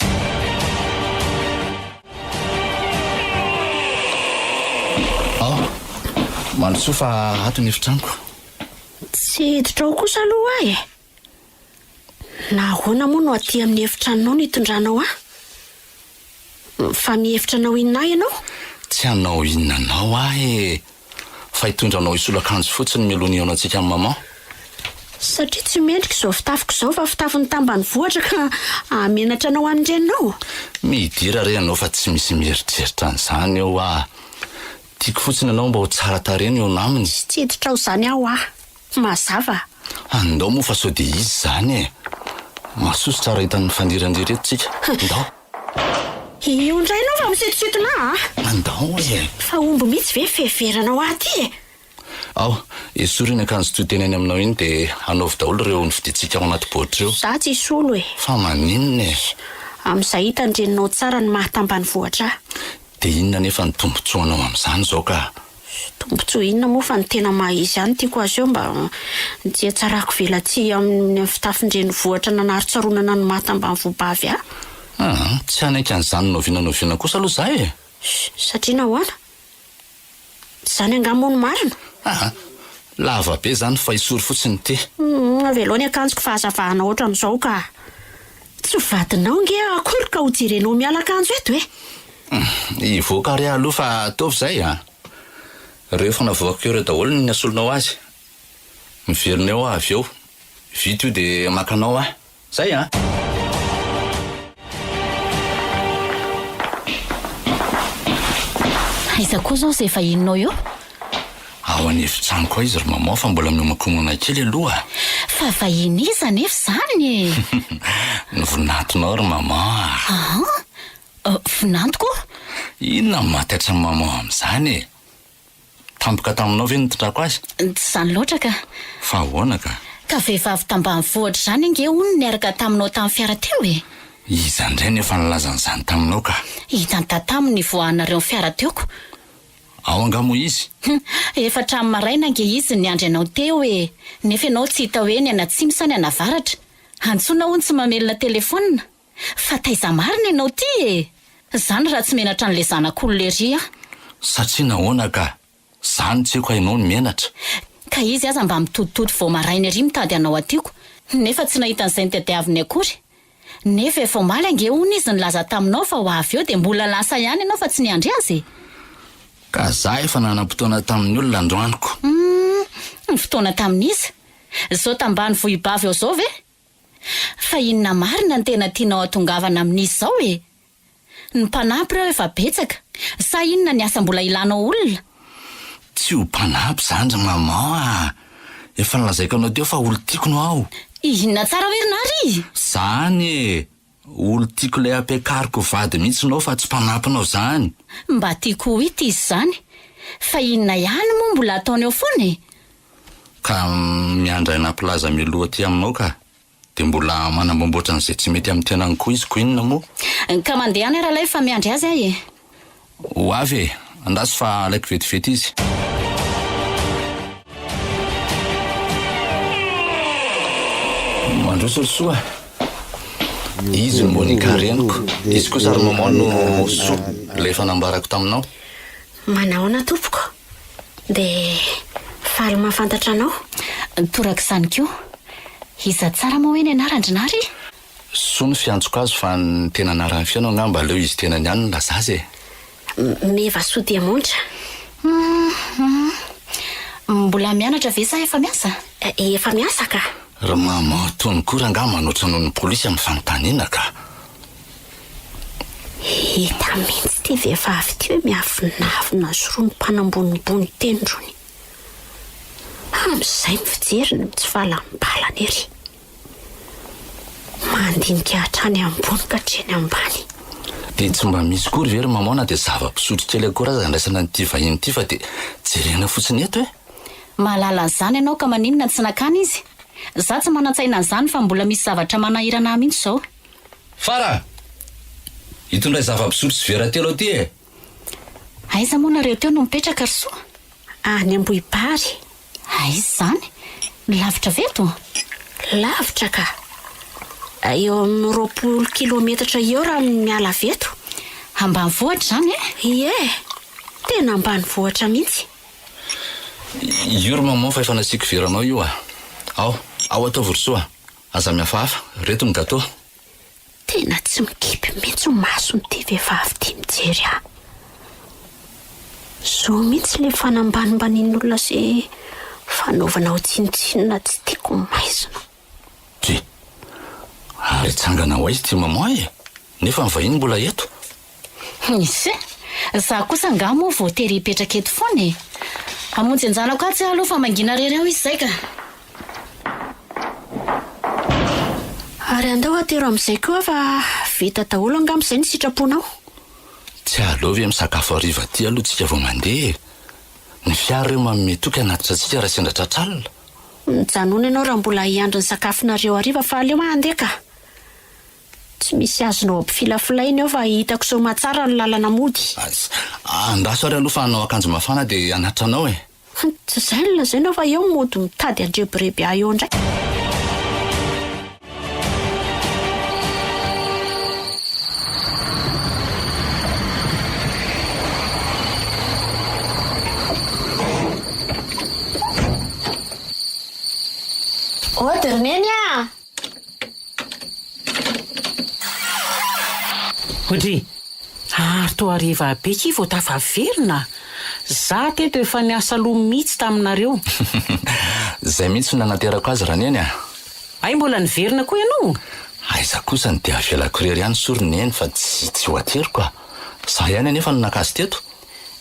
Mandrosoa fa ato ny efitranoko. Tsy hiditra ao kosa aloha e. Nahoana moa no aty amin'ny efitranao no hitondranao ah? Fa mihevitranao inona ianao? Tsy hanao inona anao ah e. Fa hitondranao isolakanjo fotsiny mialohan'ny ao antsika amin'ny maman. Satria tsy mendrika izao fitafiko izao fa fitafin'ny tambany vohatra ka amenatra anao andrenao. Midira re anao fa tsy misy mieritreritra an'izany eo ah. Tiako fotsiny anao mba ho tsara tareny eo naminy. Tsy hiditra ao izany aho ah. Mazava. Andao moa fa sao de izy zany e. Masoso tsara hitan'ny fandirandireto tsika. Andao. Io indray anao fa misitositona ah. Andao e. Fa omby mihitsy ve feveranao aty e. Ao, esoriny akanjo toteneny aminao iny de anaovy daholo reo nividitsika ao anaty boatra reo. Za tsy solo e. Fa maninona e. Amin'izay hitandreninao tsara ny mahatambany vohatra. De inona nefa ny tombotsoanao amin'izany zao ka? Tombontsoa inona moa fa ny tena mahizy ihany tiako azy eo mba dia tsarako velatsy amin'ny fitafindreny vohatra nanarotsaronana ny mata mba nyvoabavy tsy anaiky an'izany noviana kosa aloha zay e. Satria nahoana? Zany angamony marina? Lava be zany fa isory fotsiny ty. Aveloha ny akanjoko fahazavahana ohatra amin'izao ka tsy vadinao nge akory ka ho jirenao miala akanjo eto Ivoaka ry aloha fa ataovy zay rehefa navoaka ireo daholo ny asolonao azy. Miverinao avy eo. Vita io de makanao zay Aiza koa zao zay vahinao eo? Ao an'efitrano koa izy ry maman fa mbola miomakomonana kely aloha. Fa vahiny iza nefa zany Novinatonao ry maman. Vinantoko? Inona mataitra ny maman amin'izany tampoka taminao ve nitondrako azy? Tsy zany loatra ka. Fa ahoana ka? Ka vehivavy tambanivohitra zany ange hono niaraka taminao tamin'ny fiara teo Iza indray nefa nilazan'izany taminao ka? Hitany tataminy voahanareo fiara teoko. Ao angamo izy? Efa tramy maraina ange izy niandry anao teo nefa ianao tsy hita hoe ny anatsimy sa ny anavaratra. Antsoina hono tsy mamelona telefonina. Fa taiza marina ianao ty Zany raha tsy menatra an'le zanak'olo lery Satria nahoana ka? Zany tsy haiko hainao ny menatra. Ka izy aza mba mitoditody vao maraina ery mitady anao atiako. Nefa tsy nahita an'izay ny tadiaviny akory. Nefa efa omaly ange hono izy nilaza taminao fa ho avy eo de mbola lasa ihany ianao fa tsy niandry azy. Ka za efa nanam-potoana tamin'ny olona androaniko. Ny fotoana tamin'izy. Zao tambany vohibavy eo zao ve? Fa inona marina ny tena tianao atongavana amin'izy zao Ny mpanampy reo efa betsaka. Sa inona ny asa mbola ilanao olona? Tsy ho mpanampy zany ry maman Efa nalazaiko anao teo fa olo tiako no aho. Inona tsara herinary? Zany olo tiako ilay ampiakariko vady mihitsy nao fa tsy mpanampinao zany. Mba tiako ho hita izy zany. Fa inona ihany moa mbola ataony eo foana Ka miandra nampilaza miloha ty aminao ka de mbola manambomboatra an'izay tsy mety amin'ny tenany koa izy ko inona moa? Ka mandeha any rahalay fa miandry azy Ho avy andaso fa alaiko vetivety izy. Mandroso ry soa. Izy no Monika reniko. Izy kosa ry maman no soa ilay fanambarako taminao. Manahoana tompoko? De faly mahafantatra anao? Toraka izany koa. Iza tsara moa hoe ny anarandrinary? Soa ny fiantsoko azy fa ny tena anaran'ny fianao ngamba aleo izy tena niany ny lazazy Meva soa dia montra. Mbola mianatra ve sa efa miasa? Efa miasa ka. Ry maman tony koa nga manoatra noho ny polisy amin'ny fanontaniana ka. Hita mihitsy ty vehivavy ty hoe miavinavina zoro ny mpanambonimbony tendrony. Amin'izay mifijery ny tsy fahalambalana ery. Mandinika hatrany ambony ka hatreny ambany. De tsy mba misy kory ve ry maman na de zava-pisotro kely akory aza andraisana nyty vahiny ty fa de jerena fotsiny eto Mahalala an'izany ianao ka maninona tsy nakany izy. Za tsy manantsaina an'izany fa mbola misy zavatra manahirana mihitsy zao. Fara! Hitondray zava-pisotro sy vera telo ty Aiza moa nareo teo no mipetraka ry soa? Any Ambohibary. Aiza zany? Lavitra veto? Lavitra ka. Eo amin'ny 20 kilometatra eo raha miala veto. Ambanivohitra zany Ie, tena ambanivohitra mihitsy. Io ry maman fa efa nasiako veranao io Ao ataovy ry soa. Aza mihafahafa, reto ny gâteau. Tena tsy mikipy mihitsy mason'ity vehivavy ty mijery Zo mihitsy le fanambanimbanin'olona se fanaovanao tsinotsinona tsy tiako maizina. Ty, ary tsangana ho aizy ty maman nefa ny vahiny mbola eto. Isy za kosa nga moa voatery hipetraka eto foana Hamonjy anjanako atsy aloha fa mangina rery ao izy zay ka. Ary andao atero amin'izay koa fa vita daholo anga amin'izay ny sitraponao. Tsy alovy misakafo hariva ty aloha tsika vao mandeha. Ny fiara ireo mametoka anatitra tsika raha sendra tratralina. Mijanona ianao raha mbola hiandry ny sakafonareo hariva fa aleo mandeha ka. Tsy misy azonao ampifilafilaina eo fa hitako so matsara ny lalana mody. andraso ary aloha fa hanao akanjo mafana dia anatranao e. Tsy zay no lazaina fa eo mody mitady andreboreby ahy eo indray. Derneny a! Hodry, ary to hariva be ki vao tafaverina. Za teto efa niasa loha mihitsy taminareo. Zay mihitsy no nanaterako azy raneny a. Ay, mbola niverina koa ianao? Aiza kosa ny dia avelako irery ihany soroneny fa tsy ho ateriko a. Za ihany anefa no nakazy teto.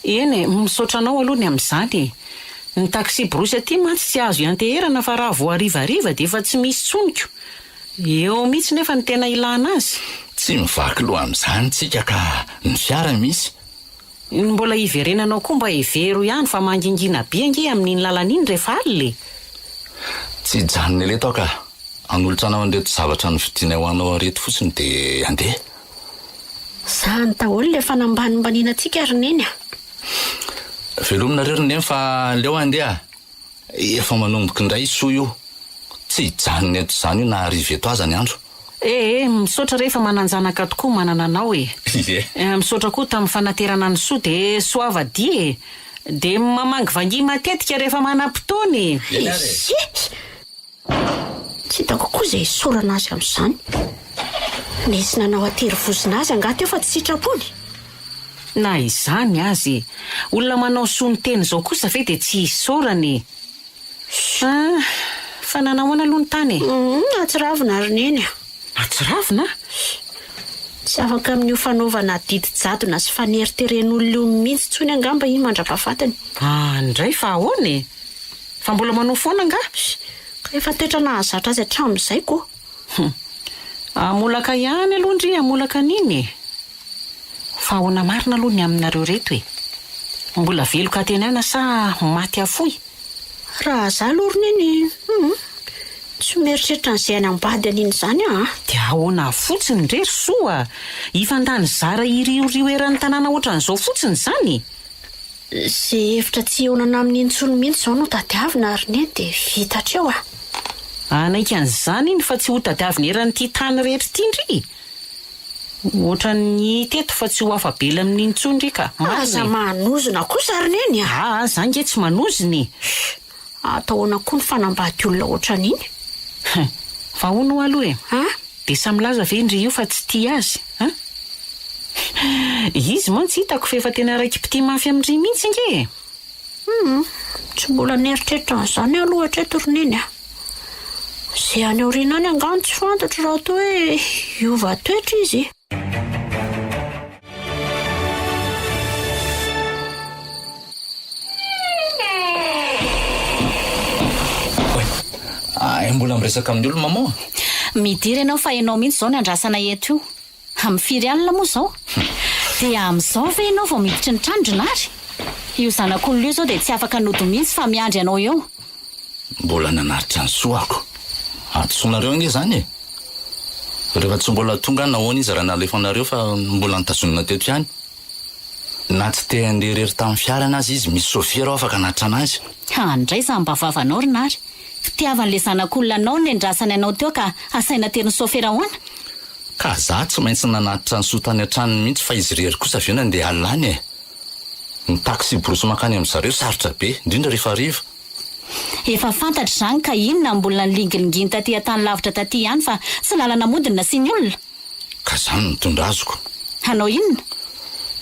Eny, misaotra anao aloha ny amin'izany. Ny taxi brosy aty mantsy tsy azo ianteherana fa raha vo harivariva dia efa tsy misy tsoniko. Eo mihitsy nefa ny tena ilana azy. Tsy mivaky loha amin'izany tsika ka ny fiara misy. Mbola hiverenanao koa mba hevero ihany fa mangingina be ange amin'iny lalana iny rehefa alina. Tsy janony eleto ka anolotra anao an'ireto zavatra ny vidiana ho anao reto fotsiny dia andeha. Za ny daholo le fanambanimbaniana antsika roneny a. Velominareo rony fa leo andeha. Efa manomboka indray soa io. Tsy janony eto izany io na hariva eto aza ny andro. Misaotra rehefa mananjanaka tokoa manana anao e. Misaotra koa tamin'ny fanaterana ny soa dia soavadia e. Dia mamangy vangy matetika rehefa manam-potoana e. Tsy hitako koa izay isorana azy amin'izany. Nisy nanao atery vozina azy angaty eo fa tsy sitrapony. Na izany azy, olona manao soa teny zao kosa ve dia tsy isorany. Fa nanahoana aloha ny tany e. Atsiravina roneny a. Atsiravina? Tsy afaka amin'io fanaovana didy jadona sy faneriteren'olona io mihitsy tsony angamba iny mandrapahafatany. Ndray fa ahoana e. Fa mbola manao foana nga? Ka efa toetra nahazatra azy hatramin'izay koa. Amolaka ihany aloha ndry amolaka niny e. Fa ahoana marina aloha ny aminareo reto e. Mbola veloka tenana sa maty afoy? Raha za aloha roneny, tsy mieritreritra n'izay any ambady an'iny izany a. Dia ahoana fotsiny rery soa. Ifandany zara iriorio eran'ny tanàna ohatran'izao fotsiny izany. Izay hevitra tsy eonana amin'iny tsony mihitsy izao no tadiavina roneny dia vita hatreo a. Anaika an'izany iny fa tsy ho tadiavina eran'ity tany rehetra ity ndry. Ohatran'ny teto fa tsy ho afabela amin'iny tsony ndry ka. Aza manozona kosa roneny a. Zany nge tsy manozony. Atahoana koa ny fanambady olona ohatran'iny. Fa hono aloha e. Dia samilaza ve ndry io fa tsy tia azy? Izy mantsy hitako fa efa tena raiky piti mafy amin'indry mihitsy nge. Tsy mbola nieritreritra n'izany aloha hatreto roneny a. Izay any aoriana any angano tsy fantatro raha toa hoe hiova toetra izy. Mbola miresaka amin'ny olona mamoa. Midiry ianao fa ianao mihitsy izao ny andrasana eto io. Amin'ny firy alina moa izao. Dia amin'izao ve ianao vao miditry ny trandrona ary? Io zanak'olona io izao dia tsy afaka nody mihitsy fa miandry ianao eo. Mbola nanaritra ny soako. Atsoanareo nge zany e. Rehefa tsy mbola tonga nahoana izy raha nalefanareo fa mbola nitazonina teto ihany. Na tsy te handeha rery tamin'ny fiara anazy izy misy sofira afaka hanatra anazy. Ndray za mba vavanao rinary. Fitiavan'le zanak'olona anao ny andrasany anao teo ka asaina terin'ny sofera hoana. Ka za tsy maintsy nanatitra ny sotany an-tranony mihitsy fa izy rery kosa avy eo nandeha alany e. Ny taxi brosy makany amin'zareo sarotra be indrindra rehefa hariva. Efa fantatra izany ka inona mbola nilingilinginy taty an-tany lavitra taty ihany fa tsy lalana modina sy ny olona. Ka zany mitondra azoko. Hanao inona?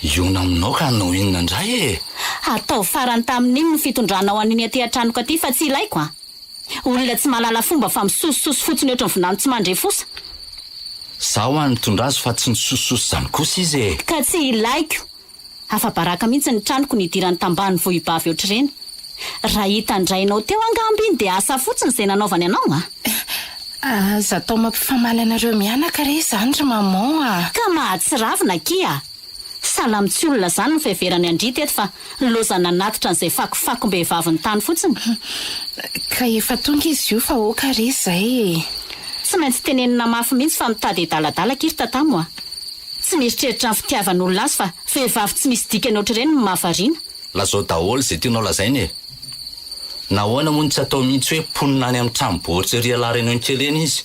Iona aminao ka hanao inona indray e. Atao farany tamin'iny ny fitondranao an'iny aty an-tranoko aty fa tsy ilaiko a. Olona tsy mahalala fomba fa misosososo fotsiny ohatran'ny vinany tsy mandre fosa. Zaho any mitondra azy fa tsy misosososo zany kosa izy e. Ka tsy ilaiko. Afa-baraka mihitsy ny tranoko nidirany tambany vo hibavy ohatr'ireny. Raha hitandrainao teo angamby iny dia asa fotsiny izay nanaovany anao a. Aza atao mampifamaly anareo mianaka re izany ry maman a. Ka mahatsiravina kia. Salamy tsy olona zany ny fiheverany andrity eto fa lozana natitra n'izay fakofakom-behivavy ny tany fotsiny. Ka efa tonga izy io fa oka re izay. Tsy maintsy tenenina mafy mihitsy fa mitady daladala kiry tatamo a. tsy mieritreritra ny fitiavan'olona azy fa vehivavy tsy misy dikany ohatr'ireny no mahavariana. lazao daholo zay tianao lazainy e. Nahoana moa tsy atao mihitsy hoe ponina any amin'ny tranom-bohitra ry alareny eny kely eny izy.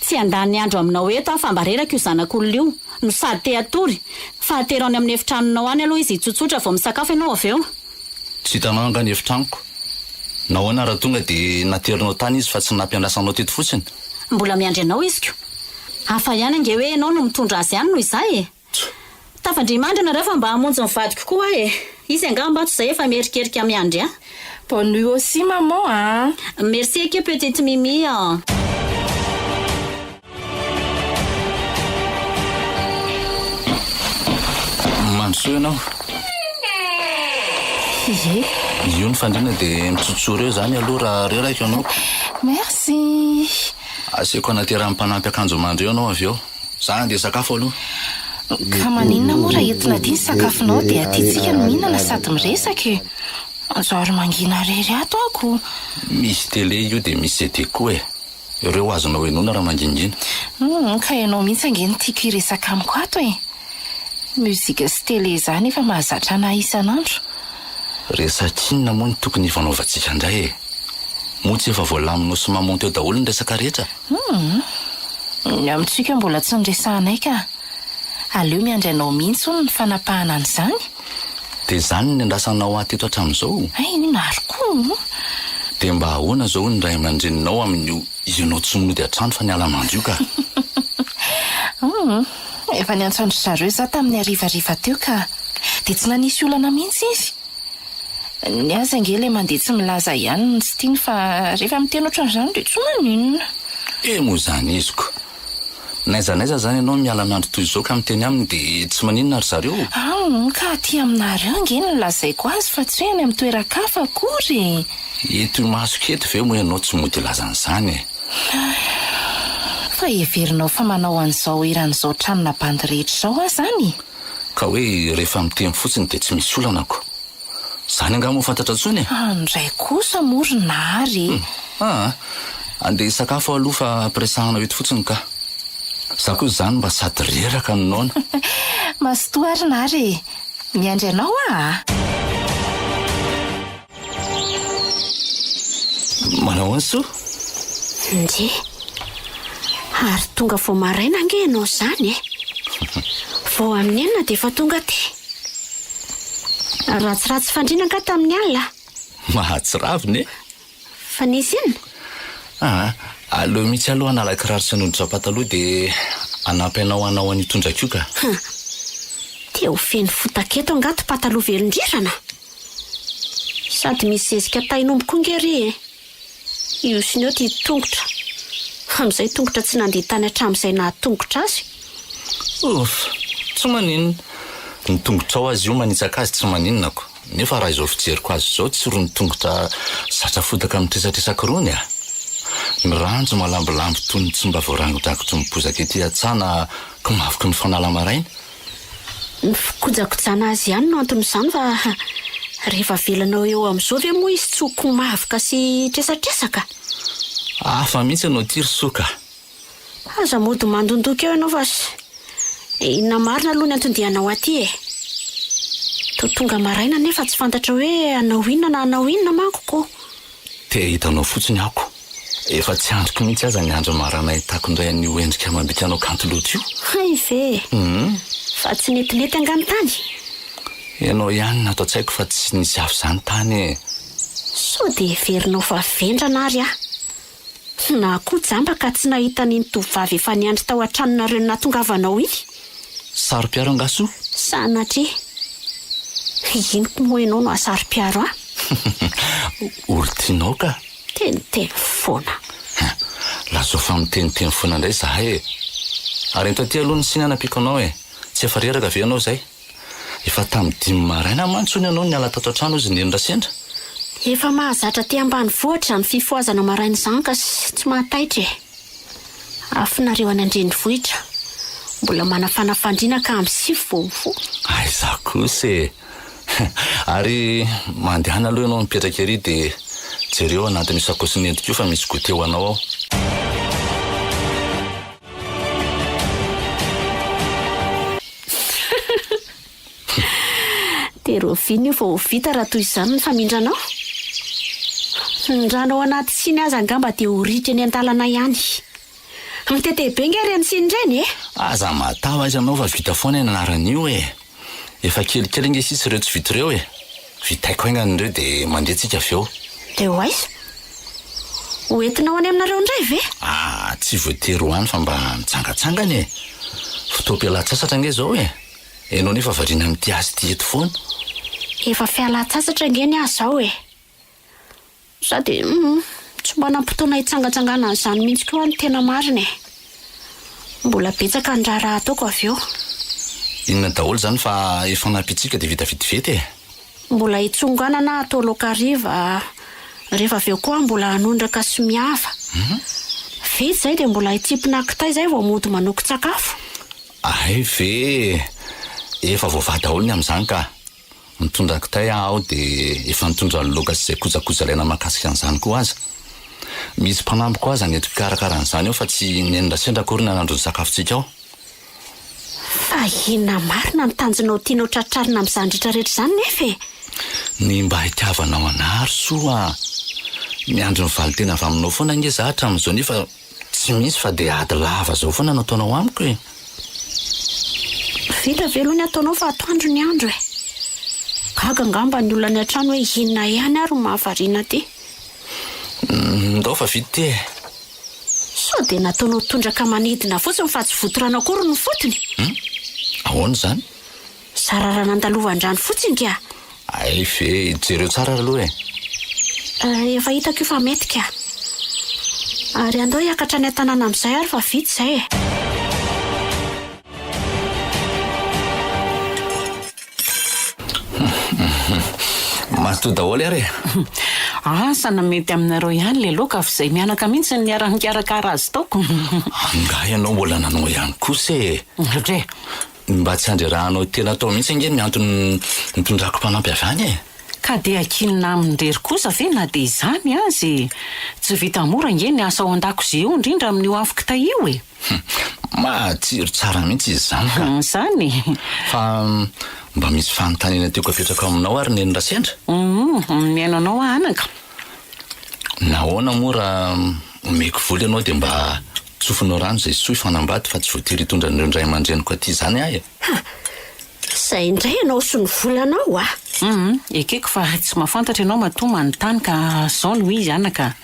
Tsy andany andro aminao eto fa mba reraka io zanak'olona io no sady te atory fa aterany amin'ny efitranonao any aloha izy tsotsotra vao misakafo ianao avy eo. Tsy hitanao anga ny efitranoko. Nahoana raha tonga dia naterinao tany izy fa tsy nampiandrasanao teto fotsiny. Mbola miandry anao izy ko. Hafa ihany ange hoe ianao no mitondra azy ihany noho izay e. Tafandrimandry nareo fa mba hamonjy ny vadiko koa e. Izy angambato izay efa mierikerika miandry a. Bonne nuit aussi maman hein. Merci que petite Mimi. Mandrosoa ianao. Io ny fandriana dia mitsotso reo zany aloha raha reraka ianao. Merci. Asiako anaterany mpanampy akanjo mandro eo anao avy eo. Za andeha sakafo aloha. Ka maninona moa raha entina dia ny sakafonao dia atiantsika no mihinana sady miresaka. Anjary mangina rery ato ako. Misy télé io dia misy CD koa e. Ireo azonao enona raha mangingina. Ka ianao mihitsy angeny tiako hiresaka amiko ato e. Muzika sy télé zany efa mahazatra anahy isan'andro. Resakinona moa ny tokony hifanaovantsika indray e. Moa tsy efa voalaminao sy mamonty eo daholo ny resaka rehetra. Amintsika mbola tsy niresahanay ka. Aleo miandry anao mihitsy ny fanapahana an'izany. Dia zany ny andrasanao ateto hatramin'izao. Ay, naro koa. Dia mba ahoana zao ny ray aman-dreninao amin'io ianao tsy monody hatrano fa niala mandro io ka. Efa niantsandro zareo za tamin'ny harivariva teo ka dia tsy nanisy olana mihitsy izy. Ny azy angely mandeha tsy milaza ihany ny tsy tiany fa rehefa miteny ohatran'izany dia tsy maninona. Moa zany iziko. Naiza zany ianao miala nandro toy izao ka miteny aminy dia tsy maninona ry zareo. Ka aty aminareo angeny no lazaiko azy fa tsy hoe any amin'ny toeran-kafa akory. Eto masoka eto ve moa ianao tsy mody lazan'izany e. Fa heverinao fa manao an'izao eran'izao tranona bandy rehetra izao azy zany. Ka hoe rehefa miteny fotsiny dia tsy misy olanako. Zany anga moa fantatra tsony e. Andray kosa morina ary. Andeha sakafo aloha fa ampiresahana eto fotsiny ka. Za koa zany mba sady reraka nonaona. Masotoa ary nary. Miandry anao Manao anso? Nje. Ary tonga vao maraina ange ianao zany e. Vao amin'ny enina dia efa tonga ty. Ratsiratsy fandriana ka tamin'ny alina. Mahatsiraviny e. Fa nisy inona? Aleo mihitsy aloha anala kiraro sy anondrotra pataloha dia anampy anao anao anitondraka io ka. Dia ho feno fotaketo angato pataloha velondrirana. Sady misy zezika tainombo koa ngery e. Io sy ny eo tia tongotra. Amin'izay tongotra tsy nandeha tany hatramin'izay nahatongotra azy. Tsy maninona. Ny tongotra ao azy io manitsaka azy tsy maninonako. Nefa raha izao fijeriko azy izao tsy ro ny tongotra zatra fotaka amin'ny tresatresaka rony a. Miranjo malambilamby toy ny tsy mba voarangodrakotra mibozaka ety atsana ka mavoko ny fanala maraina. Ny fikojakojana azy ihany no anton'izany fa rehefa velanao eo amin'izao ve moa izy tsy hoko mavoka sy tresatresaka? Hafa mihitsy anao tiry soka. Aza mody mandondoka eo ianao fa inona marina aloha ny antondianao aty e. Tonga maraina nefa tsy fantatra hoe anao inona na anao inona manko ko. Te hitanao fotsiny ako. Efa tsy androko mihitsy aza ny andro marana hitako indray an'io endrika amam-bika anao kanto loatra io. Hay ve. Fa tsy netinety angano tany. Ianao ihany natao tsaiko fa tsy nisy avy izany tany e. So dia heverinao fa vendrana ary na koa jamba ka tsy nahita ny tovavy efa niandry tao an-tranonareo nahatongavanao iny. Saro-piaro angaso? Sanatria. Ino koa moa ianao no asaro-piaro Olo tianao ka? Teniteny foana. Lazao fa miteniteny foana indray zahay e. Ary eto aty aloha ny siny anampiako anao e. Tsy efa reraka ve anao izay? Efa tamin'ny 5 maraina mantsony ianao ny ala tato an-trano izy nendra sendra. Efa mahazatra ty ambanivohitra ny fifoazana maraina izany ka tsy mahataitra e. Afinareo any an-drenivohitra. Mbola manafana fandriana ka amin'ny 7 vao. Za kosa e. Ary mandehana aloha ianao mipetraka ery dia jereo anatin'ny sakosiny entiko io fa misy gote ho anao ao. dia roviana io vao vita raha toy izany ny famindranao. Ny ranao anaty siny aza angamba dia horitra ny an-talana ihany. Mitete-be nge reny siny ireny aza matao aiza anao fa vita foana ny anaran'io efa kelikely nge sisy ireo tsy vita ireo vitaiko aingan'ireo dia mandehantsika avy eo. dia ho aiza hoentinao any aminareo indray ve? Tsy voatery ho any fa mba mitsangatsangany fotoam-pialan-tsasatra nge zao enao nefa variana amin'ity azy ty eto foana. Efa fialan-tsasatra nge ny azy zao sady tsy mba nampotona hitsangatsangana an'izany mihitsy koa ny tena marina mbola betsaka ny raha ataoko avy eo. Inona daholo zany fa efa napitsika dia vita vetivety mbola hitsonganana atao lokariva rehefa avy eo koa mbola hanondraka sy miava. Vitsy zay dia mbola hitsipina kitay zay vao mody manoko sakafo. Ve efa voava daholo ny amin'izany ka mitondra kitay aho dia efa mitondra ny loka sy izay kojakoja ilaina mahakasika an'izany koa aza. Misy mpanampy koa aza nety karakarahan'izany eo fa tsy nenona sendra akory ny anandro ny sakafontsika ao. Fa inona marina ny tanjonao tianao tratrarina amin'izany rehetrarehetra izany nefa ny mba hitiavanao anary soa ny andro ny valitena avy aminao foana nge za hatramin'izao nefa tsy misy fa dia ady lava zao foana nataonao amiko vita velo ny ataonao fa atoandro ny andro gaga ngamba ny olona ny an-trano hoe inona ihany ary ny mahavariana ty. Ndao fa vita ty sao dia nataonao tondraka manidina fotsiny fa tsy votorana akory ny fotony. Ahoana zany? Sarara nandalovandrano fotsiny kea. Ve jereo tsara aloha efa hitako io fa mety ka ary andao hiakatra ny an-tanàna amin'izay ary fa vita izay matoa daholo ary asana mety aminareo ihany le loka fa izay mianaka mihitsy ny niara-nikarakara azy taoko. Anga ianao mbola nanao ihany kosa Re mba tsy handrerahanao tena atao mihitsy nge ny antony nitondrako mpanampy avy any ka dia akinina amin'rery kosa ve na dia izany azy tsy vita mora nge ny asa ao an-dakozia io indrindra amin'io afo kitay io matsiro tsara mihitsy izy zany ka zany fa mba misy fanontaniana tiako apetraka aminao ary nenora sendra. Miainanao anaka nahoana mora omeko voly ianao dia mba tsofinao rano izay soa ifanambady fa tsy voatery hitondra n'ireo ndray aman-dreniko aty zany ahy izay indray ianao sy ny volanao ekeko fa tsy mahafantatra ianao matoa manontany ka zao no izy anaka.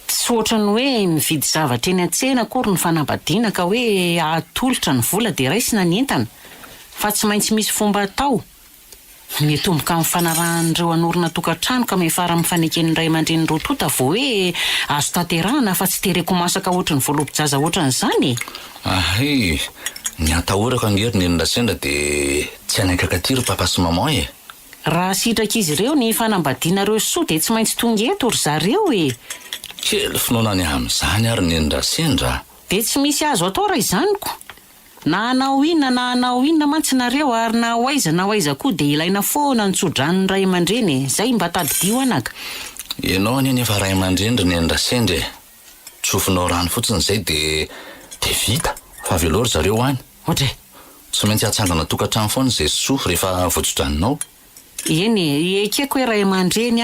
Tsy ohatrany hoe mividy zavatra eny an-tsena akory ny fanambadiana ka hoe atolotra ny vola dia raisina ny entana fa tsy maintsy misy fomba atao mitomboka amin'ny fanarahan'ireo anorina tokantrano ka mefara mifanekeny ray aman-dreny rotota vao hoe azo tanterahana fa tsy tereko masaka ohatry ny voalompijaza ohatran'izany ny atahorako angery nenona sendra dia tsy anaikakatiry papa sy mama raha sitraka izy ireo ny fanambadianareo soa dia tsy maintsy tonga eto ry zareo kely finoana ny amin'izany ary nenona sendra dia tsy misy azo atao raha izanyko na hanao inona mantsinareo ary na hoaiza koa dia ilaina foana nitsodran'ny ray aman-dreny zay mba tadidio anaka. Ianao any efa ray aman-dreny ry nenona sendra tsofinao rano fotsiny zay dia vita fa velory zareo any ohatry tsy maintsy hatsangana tokantrano foana izay soa rehefa voatsodraninao. Eny ekeko hoe ray aman-dreny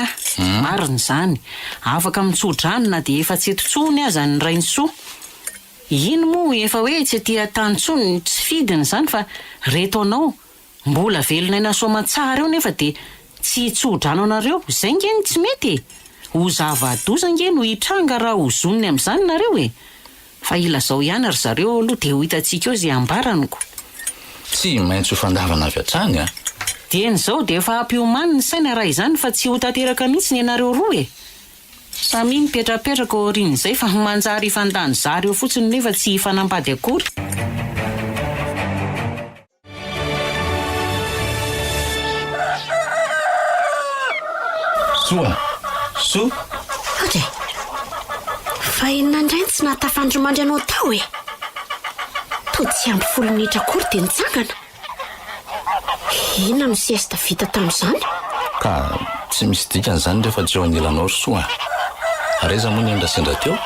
marina izany afaka mitsodranona dia efa tsy etontsony aza ny rainy soa. Ino moa efa hoe tsy aty tantsony tsy fidiny zany fa reto anao mbola velona ina soa matsara eo nefa dia tsy hitsodrano anareo izay ngeny tsy mety ho zava-doza nge no hitranga raha ho zonony amin'izany nareo fa ilazao ihany ry zareo aloha dia ho hitantsika eo izay ambaraniko. Tsy maintsy ho fandavana avy hatrany dia n'izao dia efa ampiomany ny saina raha izany fa tsy ho tanteraka mihitsy ny anareo roa samy mipetrapetraka orin'izay fa manjary ifandany zary eo fotsiny nefa tsy hifanambady akory. Soa ohatry fa inona indray tsy nahatafandromandry anao tao to tsy ampy 10 minitra akory dia nitsangana. Inona no siesta vita tamin'izany ka tsy misy dikany zany rehefa tsy eo anilanao ry soa reza moa nenona sendra teo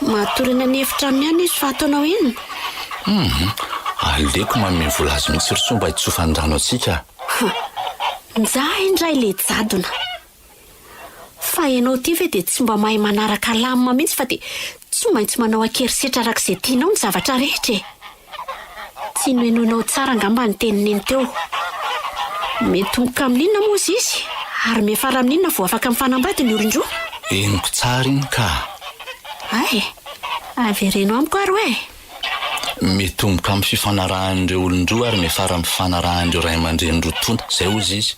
matorina ny efitra miany izy fa ataonao inona aleko manome vola azy mihitsy ry soa mba hitsofandrano atsika Njaha indray le jadona. Fa ianao ty ve dia tsy mba mahay manaraka lamina mihitsy fa dia tsy maintsy manao ankerisetra arak'izay tianao ny zavatra rehetra e. Tsy noenoinao tsara angamba ny tenin'iny teo. Mety tomboka amin'inona moa izy ary miafara amin'inona vao afaka mifanambady ny olon-droa. Eniko tsara iny ka. Ay, averenao amiko ary hoe. Mitomboka amin'ny fifanarahan'ireo olon-droa ary miafara amin'ny fifanarahan'ireo ray aman-dreny roa tona. Zay hozy izy.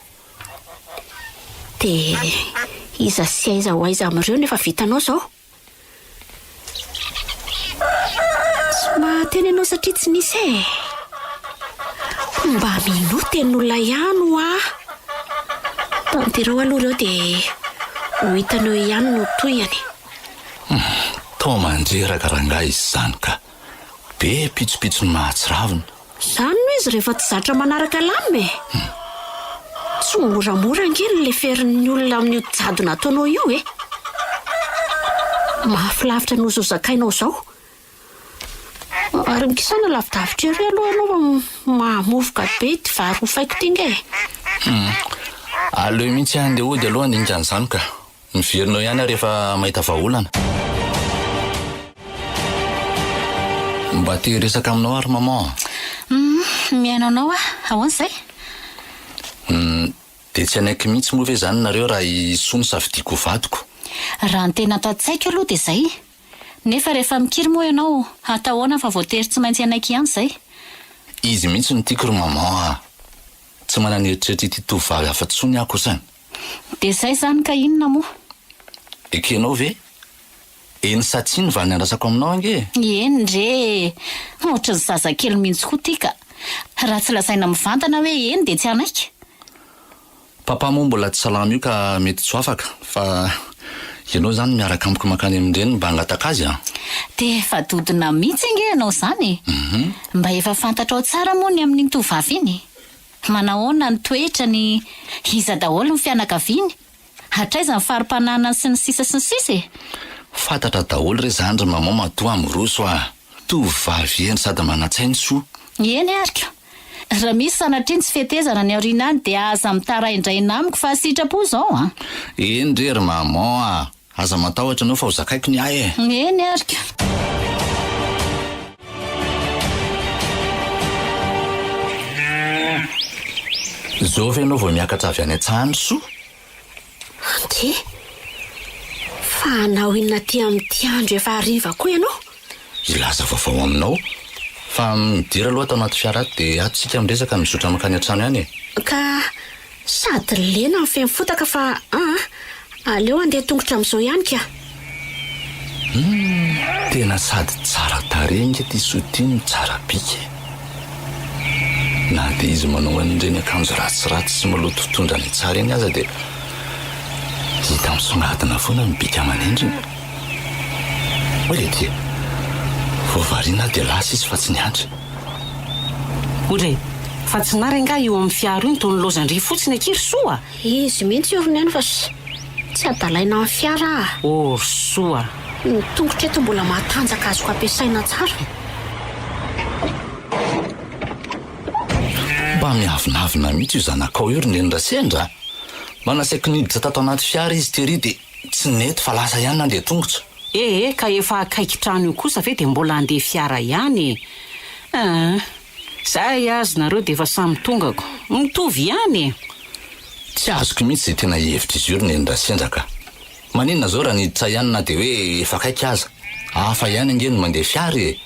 Dia iza sy aiza ho aiza amin'ireo nefa vitanao zao. Tsy mahateny anao satria tsy nisy e. Mba mino tenin'olona ihany ho tanterao aloha ireo dia ho hitanao ihany no toyany. Tao mandreraka rangahy izy izany ka. Be pitsopitsony mahatsiravina. Izany no izy rehefa tsy zatra manaraka lamina e. Tsy moramora angeny le ferin'ny olona amin'io jadona ataonao io e. Mahafilavitra nozo zakainao zao. Ary mikisana lavidavitra ery aloha anao mahamovoka be ty vary hofaiko ty nge. Aleo mihitsy andeha hody aloha andinga an'izany ka. Miverinao ihany rehefa mahita vahaolana. Mba te resaka aminao ary maman. Miainanao ahoana izay? Dia tsy anaiky mihitsy moa ve zany nareo raha isoa ny safidiako vadiko. Raha ny tena tatsaiko aloha dia izay. Nefa rehefa mikiry moa ianao atahoana fa voatery tsy maintsy anaiky ihany izay. Izy mihitsy no tiako ry maman. Tsy manana eritreritra ity tovovavy afa-tsony aho kosa. Dia izay zany ka inona moa? Ekenao ve? Eny satsiny va niandrasako aminao ange? Eny ndre. Ohatra ny zazakely mihitsy koa ty ka. Raha tsy lazaina mivantana hoe eny dia tsy anaiky. Papa moa mbola tsy salama io ka mety tsy ho afaka. Fa ianao zany miaraka amiko makany amin'ireny mba hangataka azy a. Dia efa dodina mihitsy nge ianao izany. Mba efa fantatrao tsara moa ny amin'iny tovavy iny. Manahoana ny toetrany, iza daholo ny fianakaviany, hatraiza ny farim-pananany sy ny sisa sy ny sisa e. Fantatra daholo re zany ry maman matoa amoroso tovavy eny sady manan-tsainy soa. Eny arika. Raha misy sanatria tsy fetezana ny aorianany dia aza mitara indraina amiko fa sitrapo zao Eny re ry maman aza matahotra anao fa ho zakaiko ny ahy e. Eny arika. Zao ve ianao vao miakatra avy any an-tsahany soa? Anty, fa anao inona ty amin'ity andro efa hariva koa ianao? Ilaza vaovao aminao. Fa midira aloha tao anaty fiara dia atsika miresaka mizotra makany an-trano ihany e. Ka sady lena ny feno fotaka fa aleo andeha tongotra amin'izao ihany ka. Tena sady tsara tarenga ty sotiny tsara bika. Na dia izy manao an'ireny akanjo ratsiratsy sy maloto fitondra ny tsara eny aza dia hita misongadina foana ny bika aman'endriny. Hoe ty vao variana dia lasa izy fa tsy niandry. Ore, fa tsy nary nga io amin'ny fiaro iny toy ny lozan-dry fotsiny akiry soa. Izy mihitsy io rony ihany fa tsy adalaina amin'ny fiara soa. Ny tongotra eto mbola mahatanjaka azoko ampiasaina tsara. Mba miavinavina mihitsy io zanakao io ry nendra sendra. Manasaiko niditra tato anaty fiara izy tery dia tsy nety fa lasa ihany nandeha tongotra. Ka efa akaiky trano io kosa ve dia mbola andeha fiara ihany. Zay azy nareo dia efa samy tongako. Mitovy ihany. Tsy azoko mihitsy izay tena hevitra izy io ry nendra sendra ka. Maninona zao raha niditra ihany na dia hoe efa akaiky aza. Hafa ihany ange no mandeha fiara e.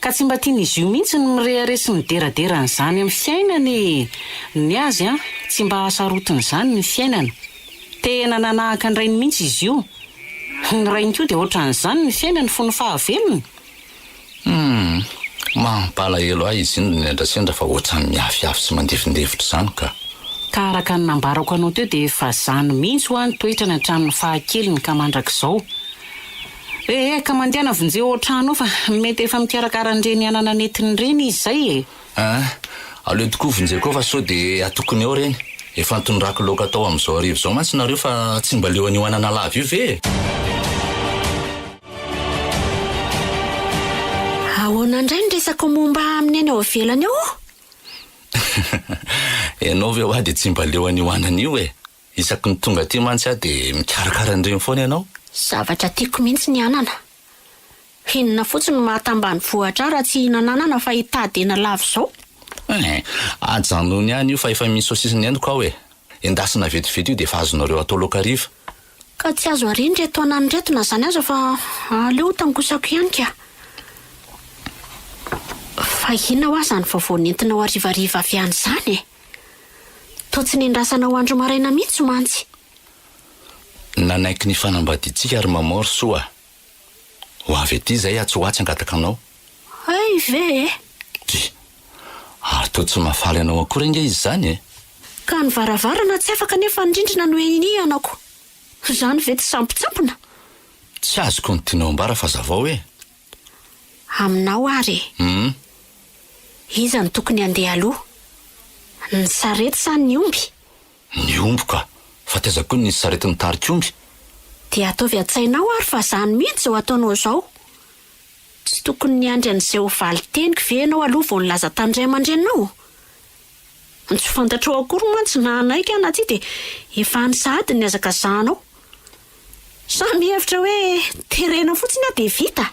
Ka tsy mba tian'izy io mihitsy ny mireharesy mideraderana izany amin'ny fiainany. Ny azy tsy mba hasarotiny izany ny fiainana. Tena nanahaka ny rainy mihitsy izy io. Ny rainy koa dia ohatran'izany ny fiainany fony fahavelony. Mampalahelo ahy izy iny nendra sendra fa ohatrany miafiafy sy mandefindefitra izany ka. Ka araka ny nambarako anao teo dia efa zany mihitsy ho any toetra ny hatramin'ny fahakeliny ka mandrak'izao. Ka mandeana vonjeo ohatrano fa mety efa mikarakara an'ireny anana netiny ireny izy zay e. Aleo tokoa vonjeko fa sao dia atokony eo ireny. Efa nitondrako laoka tao amin'izao arivo izao mantsy nareo fa tsy mba leo an'io anana lava io ve? Ahoana indray ny resaka momba amin'ny any ao ivelany eo? Ianao ve hoa dia tsy mba leo an'io anan'io e. Isaky ny tonga aty mantsy aho dia mikarakara an'ireny foana ianao. Zavatra tiako mihitsy ny anana. Inona fotsiny mahatambany vohatra raha tsy hinananana fa hitadena lavo izao. Ajanony ihany io fa efa misy saosisiny endoko aho e. Endasina vetivety io dia efa azonareo atao laoka hariva. Ka tsy azo ariny reto anany reto na zany aza fa aleo tangosako ihany ka. Fa inona ho aza ny vaovao nentinao harivariva avy an'izany e. Toa tsy nendrasanao andro maraina mihitsy mantsy. Nanaiky ny fanambadiantsika ary mamoro soa. Ho avy ety izay atsoatsy angataka anao. Ay ve e. Ary toa tsy mahafaly anao akory inge izy zany e. Ka ny varavarana tsy afaka nefa ndrindrina no eny anako. Zany ve tsy sampotsampona. Tsy azoko ny tianao ambara fa zavao e. Aminao ary. Iza ny tokony andeha aloha? Ny sarety sa ny omby? Ny omby ka. Fa teza koa ny sarety ny tarika omby. Dia ataovy an-tsainao ary fa zany mihitsy zao ataonao izao. Tsy tokony ny andry an'izay ho valy teniko ve ianao aloha vao nilaza tandray aman-drenao. Tsy fantatrao akory mantsy na anaiky ana ty dia efa any sahady ny azaka zahanao. Samy hevitra hoe terena fotsiny aho dia vita.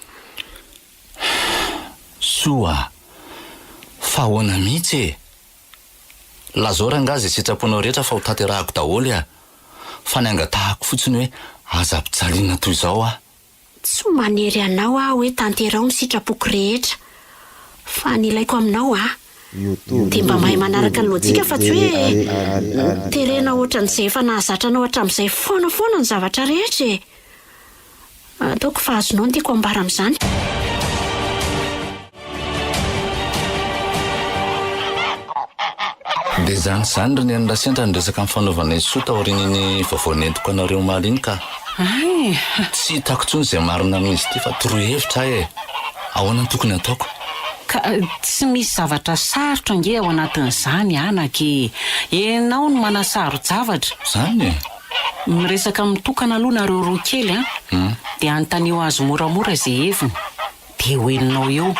Soa. Fa ahoana mihitsy e. Lazao rangazy izay sitraponao rehetra fa ho tanterahako daholo a. Fa ny angatahako fotsiny hoe aza ampijaliana toy izao a. Tsy manery anao aho hoe tanterao ny sitrapoko rehetra. Fa ny ilaiko aminao a. Dia mba mahay manaraka ny lojika fa tsy hoe terena ohatran'izay efa nahazatranao hatramin'izay foana ny zavatra rehetra e. Ataoko fa azonao ny tiako ambara amin'izany. Dia zany ry ny an'Lasendra ny resaka amin'ny fanaovana isota aorian'ny vaovao nentiko anareo omaly iny ka. Tsy hitako intsony izay marina amin'izy ity fa torohevitra e. Ahoana ny tokony ataoko? Ka tsy misy zavatra sarotra nge ao anatin'izany anaky. Ianao no manasaro-javatra. Zany e. Miresaka mitokana aloha nareo roa kely dia antanio azy moramora izay heviny. Dia hoeninao eo.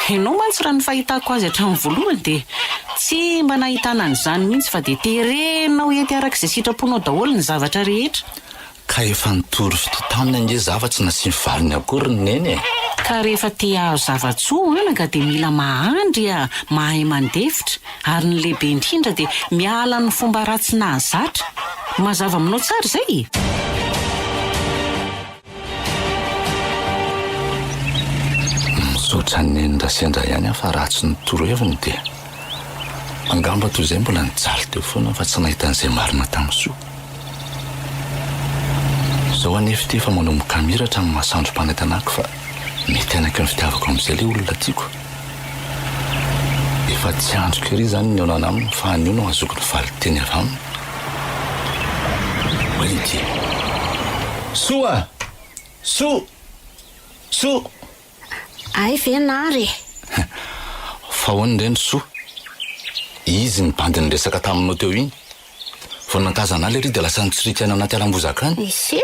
Ianao mantsy raha ny fahitako azy hatramin'ny voalohany dia tsy mba nahitana an'izany mihitsy fa dia terenao ety arak'izay sitraponao daholo ny zavatra rehetra. Ka efa nitory fototanina nge zavatsy nasiany valiny akory ny neny e. Ka rehefa te azo zavatsoa anaka dia mila mahandry mahay mandefitra ary ny lehibe indrindra dia miala ny fomba ratsy nahazatra. Mazava aminao tsara izay. Misaotra ny Ndrasendra ihany fa ratsy ny toroheviny dia angamba toy izay mbola nijaly teo foana fa tsy nahita an'izay marina tamin'ny soa. Zaho anefa ty efa manomboka miratra amin'ny masoandro mpanaitanako fa mety anaky ny fitiavako amin'izay ilay olona tiako. Efa tsy andro kery izany ny aonana aminy fa anio no azoko ny valy teny avy aminy. Oenty. Soa! Soa! Ay ve nary. Fa hoany ireny Soa. Izy ny bandy ny resaka taminao teo iny. Vao natazana ilay ry dia lasa nitsirikana anaty alam-bozaka any. Ise,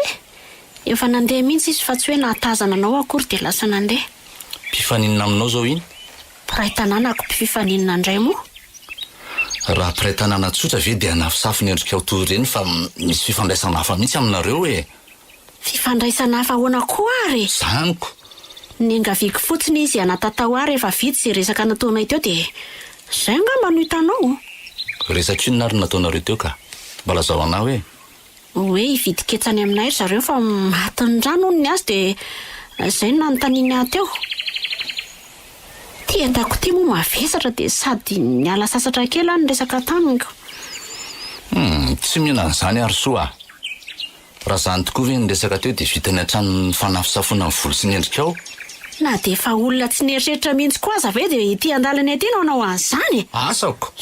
efa nandeha mihitsy izy fa tsy hoe nahatazana anao akory dia lasa nandeha. Mpifaninana aminao zao iny? Mpiray tanànako mpifaninana indray moa. Raha mpiray tanàna tsotra ve dia anafosafo ny endrika ho toy ireny fa misy fifandraisana hafa mihitsy aminareo e. Fifandraisana hafa ahoana koa ary? Zaniko. Ny angaviako fotsiny izy anatatao ary efa vitsy izay resaka nataonay teo dia izay angamba no hitanao. Resaka inona ary nataonareo teo ka? Mba lazao anao hoe? Hoe hividy ketsany aminay zareo fa matin'ny rano ny azy dia izay no nanontaniany ahy teo. Ty andako ty moa mavesatra dia sady niala sasatra kely any resaka tamiko. Tsy mihena an'izany ary Soa. Raha zany tokoa ve ny resaka teo dia vitany hatrany ny fanafisafoana ny volo sy ny endrikao. Na dia efa olona tsy nieritreritra mihitsy koa aza ve dia ity andalana ety no anao an'izany. Asako.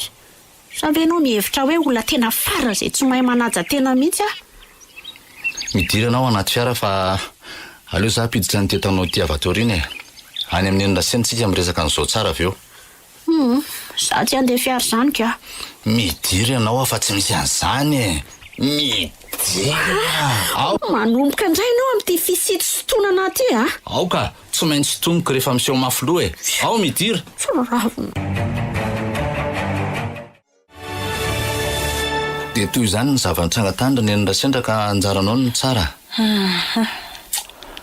Sa ve anao mihevitra hoe olona tena fara izay tsy mahay manaja tena mihitsy a? Midira anao anaty fiara fa aleo za apiditra ny tetanao ty avy ato aoriana e. Any amin'ny Ndrasentsika miresaka an'izao tsara avy eo. Za tsy andeha fiara izany ka. Midira ianao fa tsy misy an'izany e. Midira. Manomboka indray ianao amin'ity fisity sotonana ty a? Ao ka, tsy maintsy tomboka rehefa miseho mafy loha e. Ao midira. dia toy izany ny zava-nitsangatandriny eny Rasendra ka anjaranao ny tsara.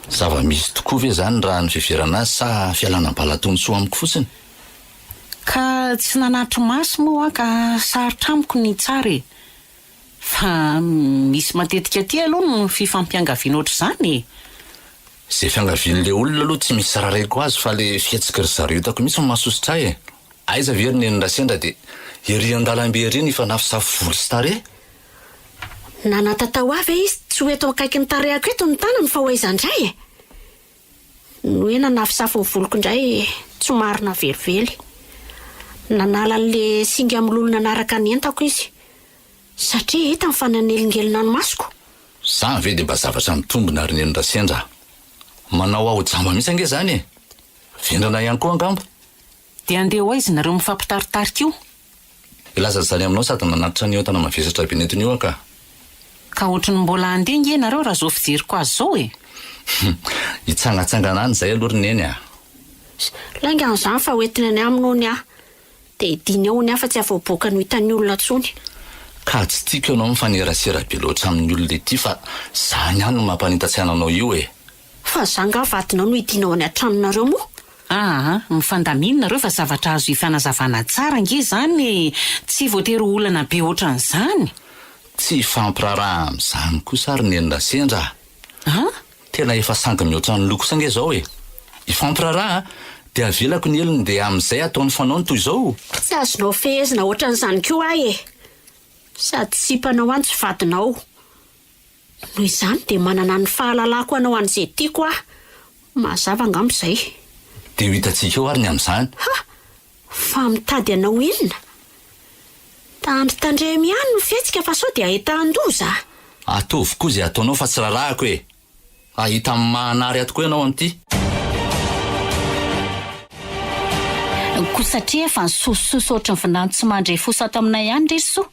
Zava-misy tokoa ve zany raha ny fiheverana azy sa fialanam-balatony soa amiko fotsiny? Ka tsy nanatro maso moa ka sarotra amiko ny tsara e. Fa misy matetika aty aloha no fifampiangaviana ohatr'izany. Izay fiangavian'le olona aloha tsy misy sararaiko azy fa le fihetsiky ry zareo hitako mihitsy no mahasositra ahy e. Aiza very ny eny Rasendra dia ery an-dalambe ery ny fanafosafo volo sy tarehy. Nanatatao avy izy tsy ho eto akaiky ny tarehako eto ny tanany fa ho aizandray e. No hoe nanafosafo ny voloko indray tsy marina velively. Nanala n'le singa amin'olona nanaraka ny entako izy satria hita ny fananelingelina ny masoko. Zany ve dia mba zavatra mitombina ary ny eny Rasendra. Manao aho jamba mihitsy ange zany e. Vendrana ihany koa angamba. Dia andeha ho aiza nareo mifampitaritarika io? Ilaza zany aminao sady nanatitra ny entana mavesatra be netiny io ka. Ka ohatrany mbola andeha nge nareo raha zao fijeriko azy zao e. Hitsangatsangana any zay aloha ny eny a. Lainga an'izany fa hoentiny any aminao ny aho. Dia diny ao ny afa tsy avoaboaka no hitan'ny olona tsony. Ka tsy tiako ianao mifanerasera be loatra amin'ny olona ety fa zany ihany no mampanita-tsaina anao io e. Fa zanga vadinao no hidinao any an-tranonareo moa. Mifandaminina nareo fa zavatra azo hifanazavana tsara nge zany tsy voatery olana be ohatran'izany. Tsy fampiraraha amin'izany kosa ary ny eny Rasendra. Tena efa sangy mihoatra ny loko sange zao e. Ifampiraraha dia avelako ny elony dia amin'izay ataony fanao ny toy izao. Tsy azonao fehezina ohatran'izany koa ahy e. Sady sipanao any tsy vadinao. Noho izany dia manana ny fahalalako anao an'izay tiako aho. Mazava angamba izay. Dia ho hitantsika eo ary ny amin'izany. Fa mitady anao inona? Tandry tandremy ihany no fihetsika fa sao dia ahita andoza. Ataovy koa izay ataonao fa tsy rarahako e. Ahita amin'ny mahanary ato koa ianao amin'ity. Ko satria efa nisososo ohatry ny vinany tsy mandray fosato aminay ihany ry soa.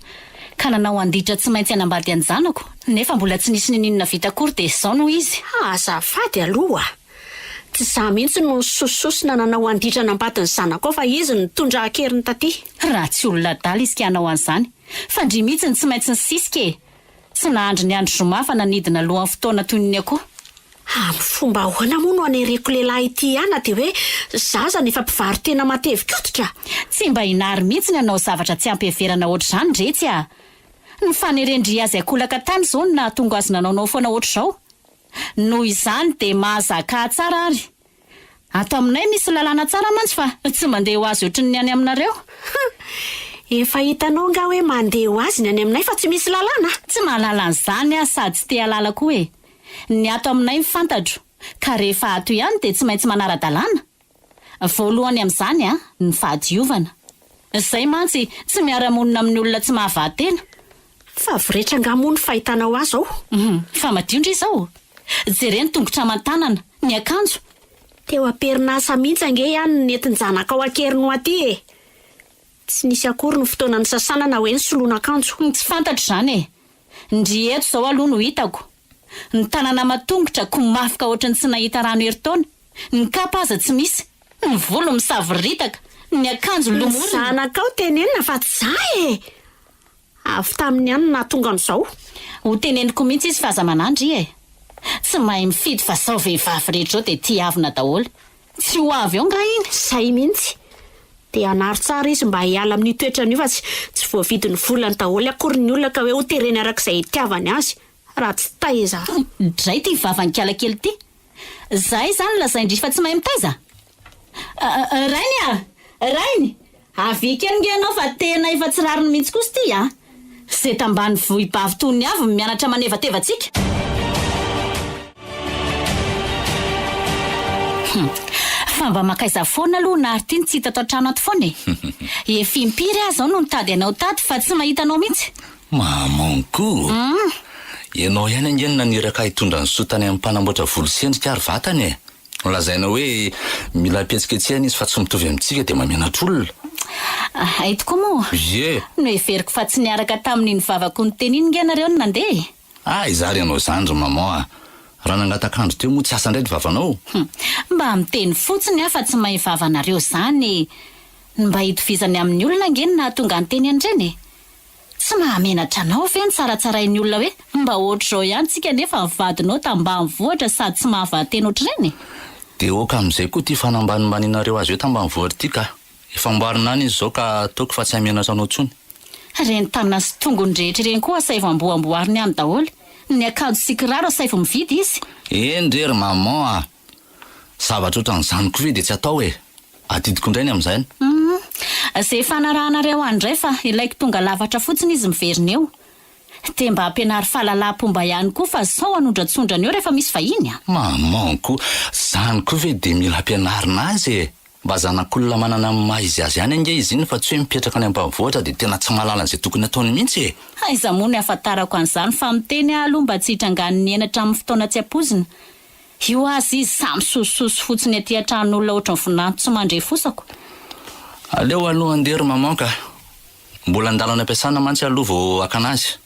Ka nanao anditra tsy maintsy hanambady any zanako. Nefa mbola tsy nisy ninona vita akory dia izao no izy. Azafady aloha. Tsy za mihitsy no sosososina nanao anditra nambady ny zanako fa izy nitondra akeriny taty. Raha tsy olona dala izy ka hanao an'izany. Fa ndry mihitsy ny tsy maintsy ny sisika e. Tsy nahandry ny andro zoma fa nanidina lohan'ny fotoana toy ny akoho. Amin'ny fomba ahoana moa no anereko lehilahy ity ihany dia hoe zaza nefa mpivarotra tena matevika oditra. Tsy mba hinary mihitsy ny hanao zavatra tsy ampiheverana ohatr'izany dretsy a. Ny fanerendry azy akolaka tany izao no nahatonga azy nanaonao foana ohatr'izao. Noho izany dia mahazaka tsara ary. Ato aminay misy lalàna tsara mantsy fa tsy mandeha ho azy ohatry ny any aminareo. Efa hitanao nga hoe mandeha ho azy ny any aminay fa tsy misy lalàna. Tsy mahalala an'izany a sady tsy te halala koa e. Ny ato aminay mifantatro ka rehefa ato ihany dia tsy maintsy manara-dalàna. Voalohany amin'izany a ny fahadiovana. Izay mantsy tsy miara-monina amin'ny olona tsy mahavatena. Fa viretra nga moa ny fahitanao azy ao. Fa madio ndry izao. Jereny tongotra aman-tanana, ny akanjo. Teo am-perinasa mihitsy ange ihany ny entin-janaka ao akeriny ho aty e. Tsy nisy akory ny fotoana ny sasana na hoe ny soloana akanjo. Tsy fantatro izany e. Ndry eto izao aloha no hitako. Ny tanana matongotra komafika ohatrany tsy nahita rano eritaona. Ny kapa aza tsy misy. Ny volo misaviritaka. Ny akanjo lomorina. Zanaka ao tenenina fa tsy za e. Avy tamin'ny ihany nahatonga an'izao. Ho teneniko mihitsy izy fa aza manandry e. Tsy mahay mifidy fa sao vehivavy rehetra izao dia tia avina daholo. Tsy ho avy ao nga iny. Zay mihitsy. Dia hanaro tsara izy mba hiala amin'ny toetrany io fa tsy voavidy ny volany daholo akory ny olona ka hoe ho tereny arak'izay itiavany azy. Raha tsy taiza. Dray ty vavany kiala kely ty. Zay zany lazaindry fa tsy mahay mitaiza. Rainy a! Rainy! Avy kely nge ianao fa tena efa tsy rariny mihitsy kosa ty a. Zay tambany vohibavy toy ny avy mianatra manevatevatsika. Fa mba makaiza foana aloha na ary ty ny tsy hita tao trano ato foana e. Efa impiry aho zao no nitady anao tady fa tsy mahita anao mihitsy. Mamanko. Ianao ihany angeny naniraka hitondra ny sotany amin'ny mpanamboatra volo sendrika ary vatany e. Lazaina hoe mila petsiketsehana izy fa tsy mitovy amintsika dia mamenatra olona. Haito koa moa. Ie. No everiko fa tsy niaraka tamin'iny vavako ny teniny nge ianareo no nandeha. Izary ianao zany ry maman. Raha nangatakandro teo moa tsy asa indray ny vavanao. Mba miteny fotsiny aho fa tsy mahay vavanareo zany. Mba hitovizany amin'ny olona nge no nahatonga ny teny andreny. tsy mahamenatra anao ve ny tsaratsarain'ny olona hoe mba oatra zao ihany tsika nefa nivadinao tambanivohitra sady tsy mahavatena oatr'ireny. dia oka amin'izay koa tia fanambanimbanianareo azy hoe tambanivohitra ity ka efa mboarina any izy zao ka ataoko fa tsy hamenatra anao intsony. Reny tanana sy tongony rehetra ireny koa saivy amboamboariny any daholo. Ny akanjo sy kiraro saivy mividy izy. Endrery maman a zavatra ohatran'izany koa ve dia tsy atao hoe adidiko indray ny amin'izany. Zay fanarahanareo andray fa ilaiko tonga lavatra fotsiny izy miverina eo. Dia mba ampianary fahalalam-pomba ihany koa fa sao anondratsondrana eo rehefa misy vahiny a. Maman koa zany koa ve dia mila ampianarina azy e. Mba zanak'olona manana amin'ny maha izy azy ihany ange izy iny fa tsy hoe mipetraka any ambanivohitra dia tena tsy mahalala an'izay tokony ataony mihitsy e. Aiza moa ny ahafantarako an'izany fa miteny aloha mba tsy hitrangan'ny henatra amin'ny fotoana tsy ampoizina. Io azy izy samy sososo fotsiny aty an-tranon'olona ohatran'ny vonanto tsy mandre fosako. Aleo aloha andery maman ka mbola andalana ampiasana mantsy aloha vao akanazy.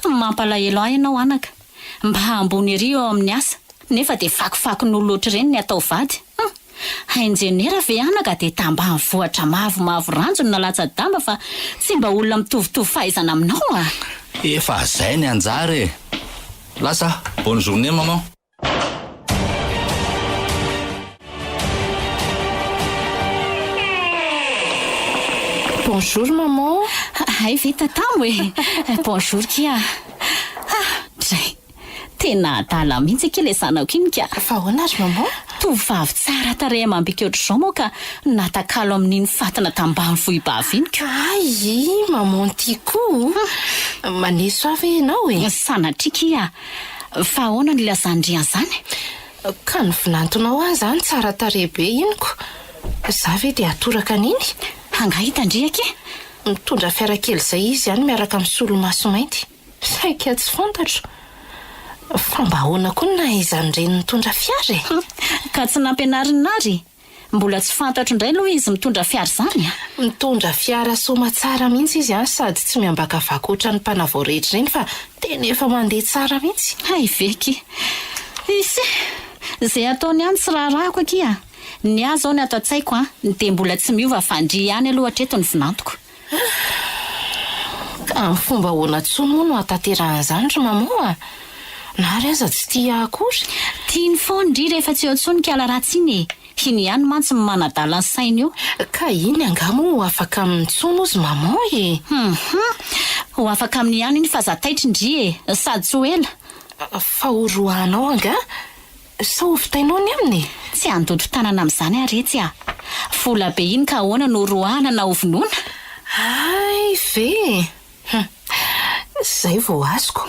Mampalahelo ahy ianao anaka. Mba ambony ery eo amin'ny asa nefa dia fakifakin'olona ohatr' ireny ny atao vady. Injeniera ve anaka dia tambanivohitra mavomavo ranjo no nalatsa-damba fa tsy mba olona mitovitovy fahaizana aminao a. Efa zay ny anjary e. Lasa bonne journée maman. Bonjour maman. Ay vita tamo e. Bonjour kia. Dray. Tena adala mihitsy kely zanako iny ka. Fa ahoana ry maman? Tovavy tsara tarehy amam-bika ohatr'izao moa ka natakalo amin'iny fatina tambanivohibavy iny ka. Ay, maman tiako. Maneso avy ianao e. Sanatria kia. Fa ahoana ny lazandriana zany? Ka ny vinantonao ahy zany tsara tarehy be inoko. Za ve dia atoraka an'iny? Angahitandriaka e. Mitondra fiara kely izay izy ihany miaraka amin'ny solomaso mainty. Saika tsy fantatro. Fa mba ahoana koa na izany reny mitondra fiara e. Ka tsy nampianarinary. Mbola tsy fantatro indray aloha izy mitondra fiara zany a. Mitondra fiara soma tsara mihitsy izy ihany sady tsy miambaka vakoatra ny mpanavao rehetra ireny fa tena efa mandeha tsara mihitsy. Ay veky. Isy. Zay ataony ihany tsy raharahako akia. Ny azo ao ny ato an-tsaiko a dia mbola tsy miova fandry ihany aloha hatreto ny vinantoko. Ka amin'ny fomba ahoana tsony moa no hatanteran'izany ry maman a. Nary aza tsy tia akory. Tiany foana ndry rehefa tsy eo antsony kiala ratsy iny e. Iny ihany mantsy manadala ny sainy io. Ka iny angamo ho afaka amin'ny tsony ozy maman e. Ho afaka amin'ny ihany iny fa zataitra indry e. Sady tsy ho ela. Fa horohanao anga? Sa ho vitainao ny aminy? Tsy andotro tanana amin'izany aretsy a. Vola be iny ka ahoana no rohana na ovonona. Ay ve. Zay vao azoko.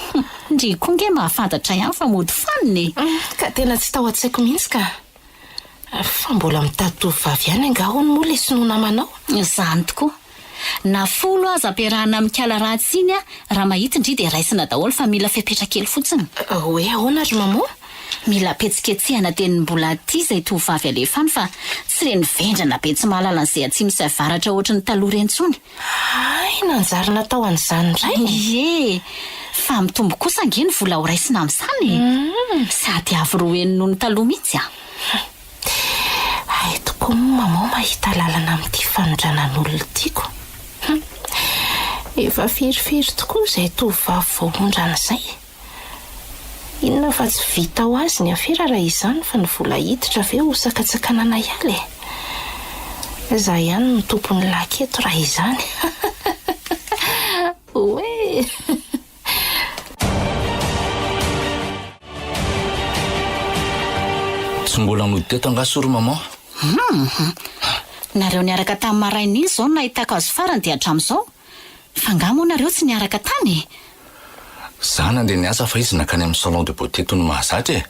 Ndry koa nge mahafantatra ihany fa mody faniny. Ka tena tsy tao an-tsaiko mihitsy ka. Fa mbola mitady tovovavy ihany angaho ny moa le sinoana manao. Zany tokoa. Na folo aza ampiarahana amin'ny kiala ratsy iny a raha mahita indry dia raisina daholo fa mila fepetra kely fotsiny. Hoe ahoana ry maman? Mila petsiketsehana teny mbola ty izay tovavy alefany fa tsy reny vendrana be tsy mahalala an'izay atsimo sy avaratra ohatry ny taloha rentsony. Ay, nanjary natao an'izany indray. Fa mitombo kosa ange ny vola ho raisina amin'izany. Sady avy roeny noho ny taloha mihitsy a. Ay, tokoa maman mahita lalana amin'ity fanondranan'olona tiako. Efa firifiry tokoa izay tovavy vao hondrana izay. Inona fa tsy vita ho azy ny afera raha izany fa ny vola hiditra ve ho sakatsakanana ihale. Za ihany ny tompony laketo raha izany. Oe. Tsy mbola nody teto angasoro maman. Nareo niaraka tamin'ny maraina iny izao no nahitako azo farany dia hatramin'izao. Fa nga moa nareo tsy niaraka tany. Za nandeha niasa fa izy nakany amin'ny salon de beauté toy ny mahazatra e.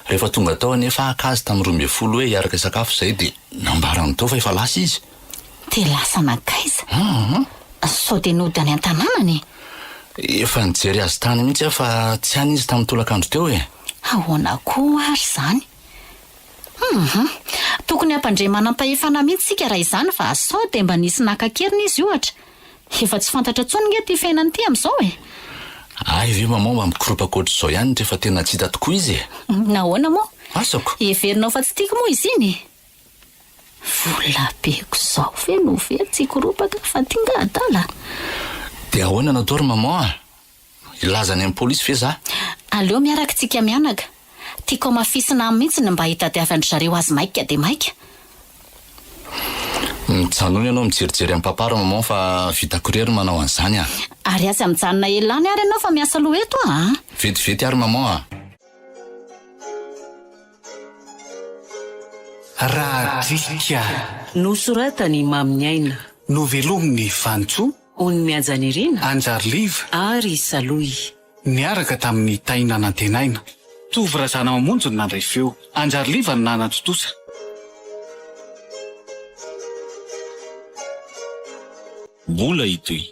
Rehefa tonga tao anefa akazy tamin'ny 12 hoe hiaraka sakafo izay dia nambarany tao fa efa lasa izy. Dia lasa nakaiza. Sao dia nody any an-tanànany. Efa nijery azy tany mihitsy fa tsy any izy tamin'ny tolakandro teo e. Ahoana koa ary zany. Tokony hampandre manam-pahefana mihitsy sika raha izany fa sao dia mba nisy nakakeriny izy ohatra. Efa tsy fantatra tsony nge ty fiainany ty amin'izao e. Ay ve maman mba mikoropa ohatr'izao ihany rehefa tena tsy hita tokoa izy e. Nahoana moa? Asako. Everinao fa tsy tiako moa izy iny. Vola beko izao ve no very tsy koropaka fa tinga adala. dia ahoana natao ry maman ilazany amin'ny polisy fe za aleo miaraka tsika mianaka tiako mafisina amin'ny mihitsy ny mba hitadiavandry zareo azy maika dia maika. mitsanona ianao mijerijery amin'ny papara maman fa vitako rery manao an'izany a ary aza mijanona elany ary ianao fa miasa loha eto vetivety ary maman a Radrika nosoratany mamin'ny aina novelominy Vantsoa ony miajanirina Anjariliva ary Saloy. niaraka tamin'ny taina nantenaina tovy razana mamonjy ny nandray feo Anjariliva ny nanatotosa. Mbola itoy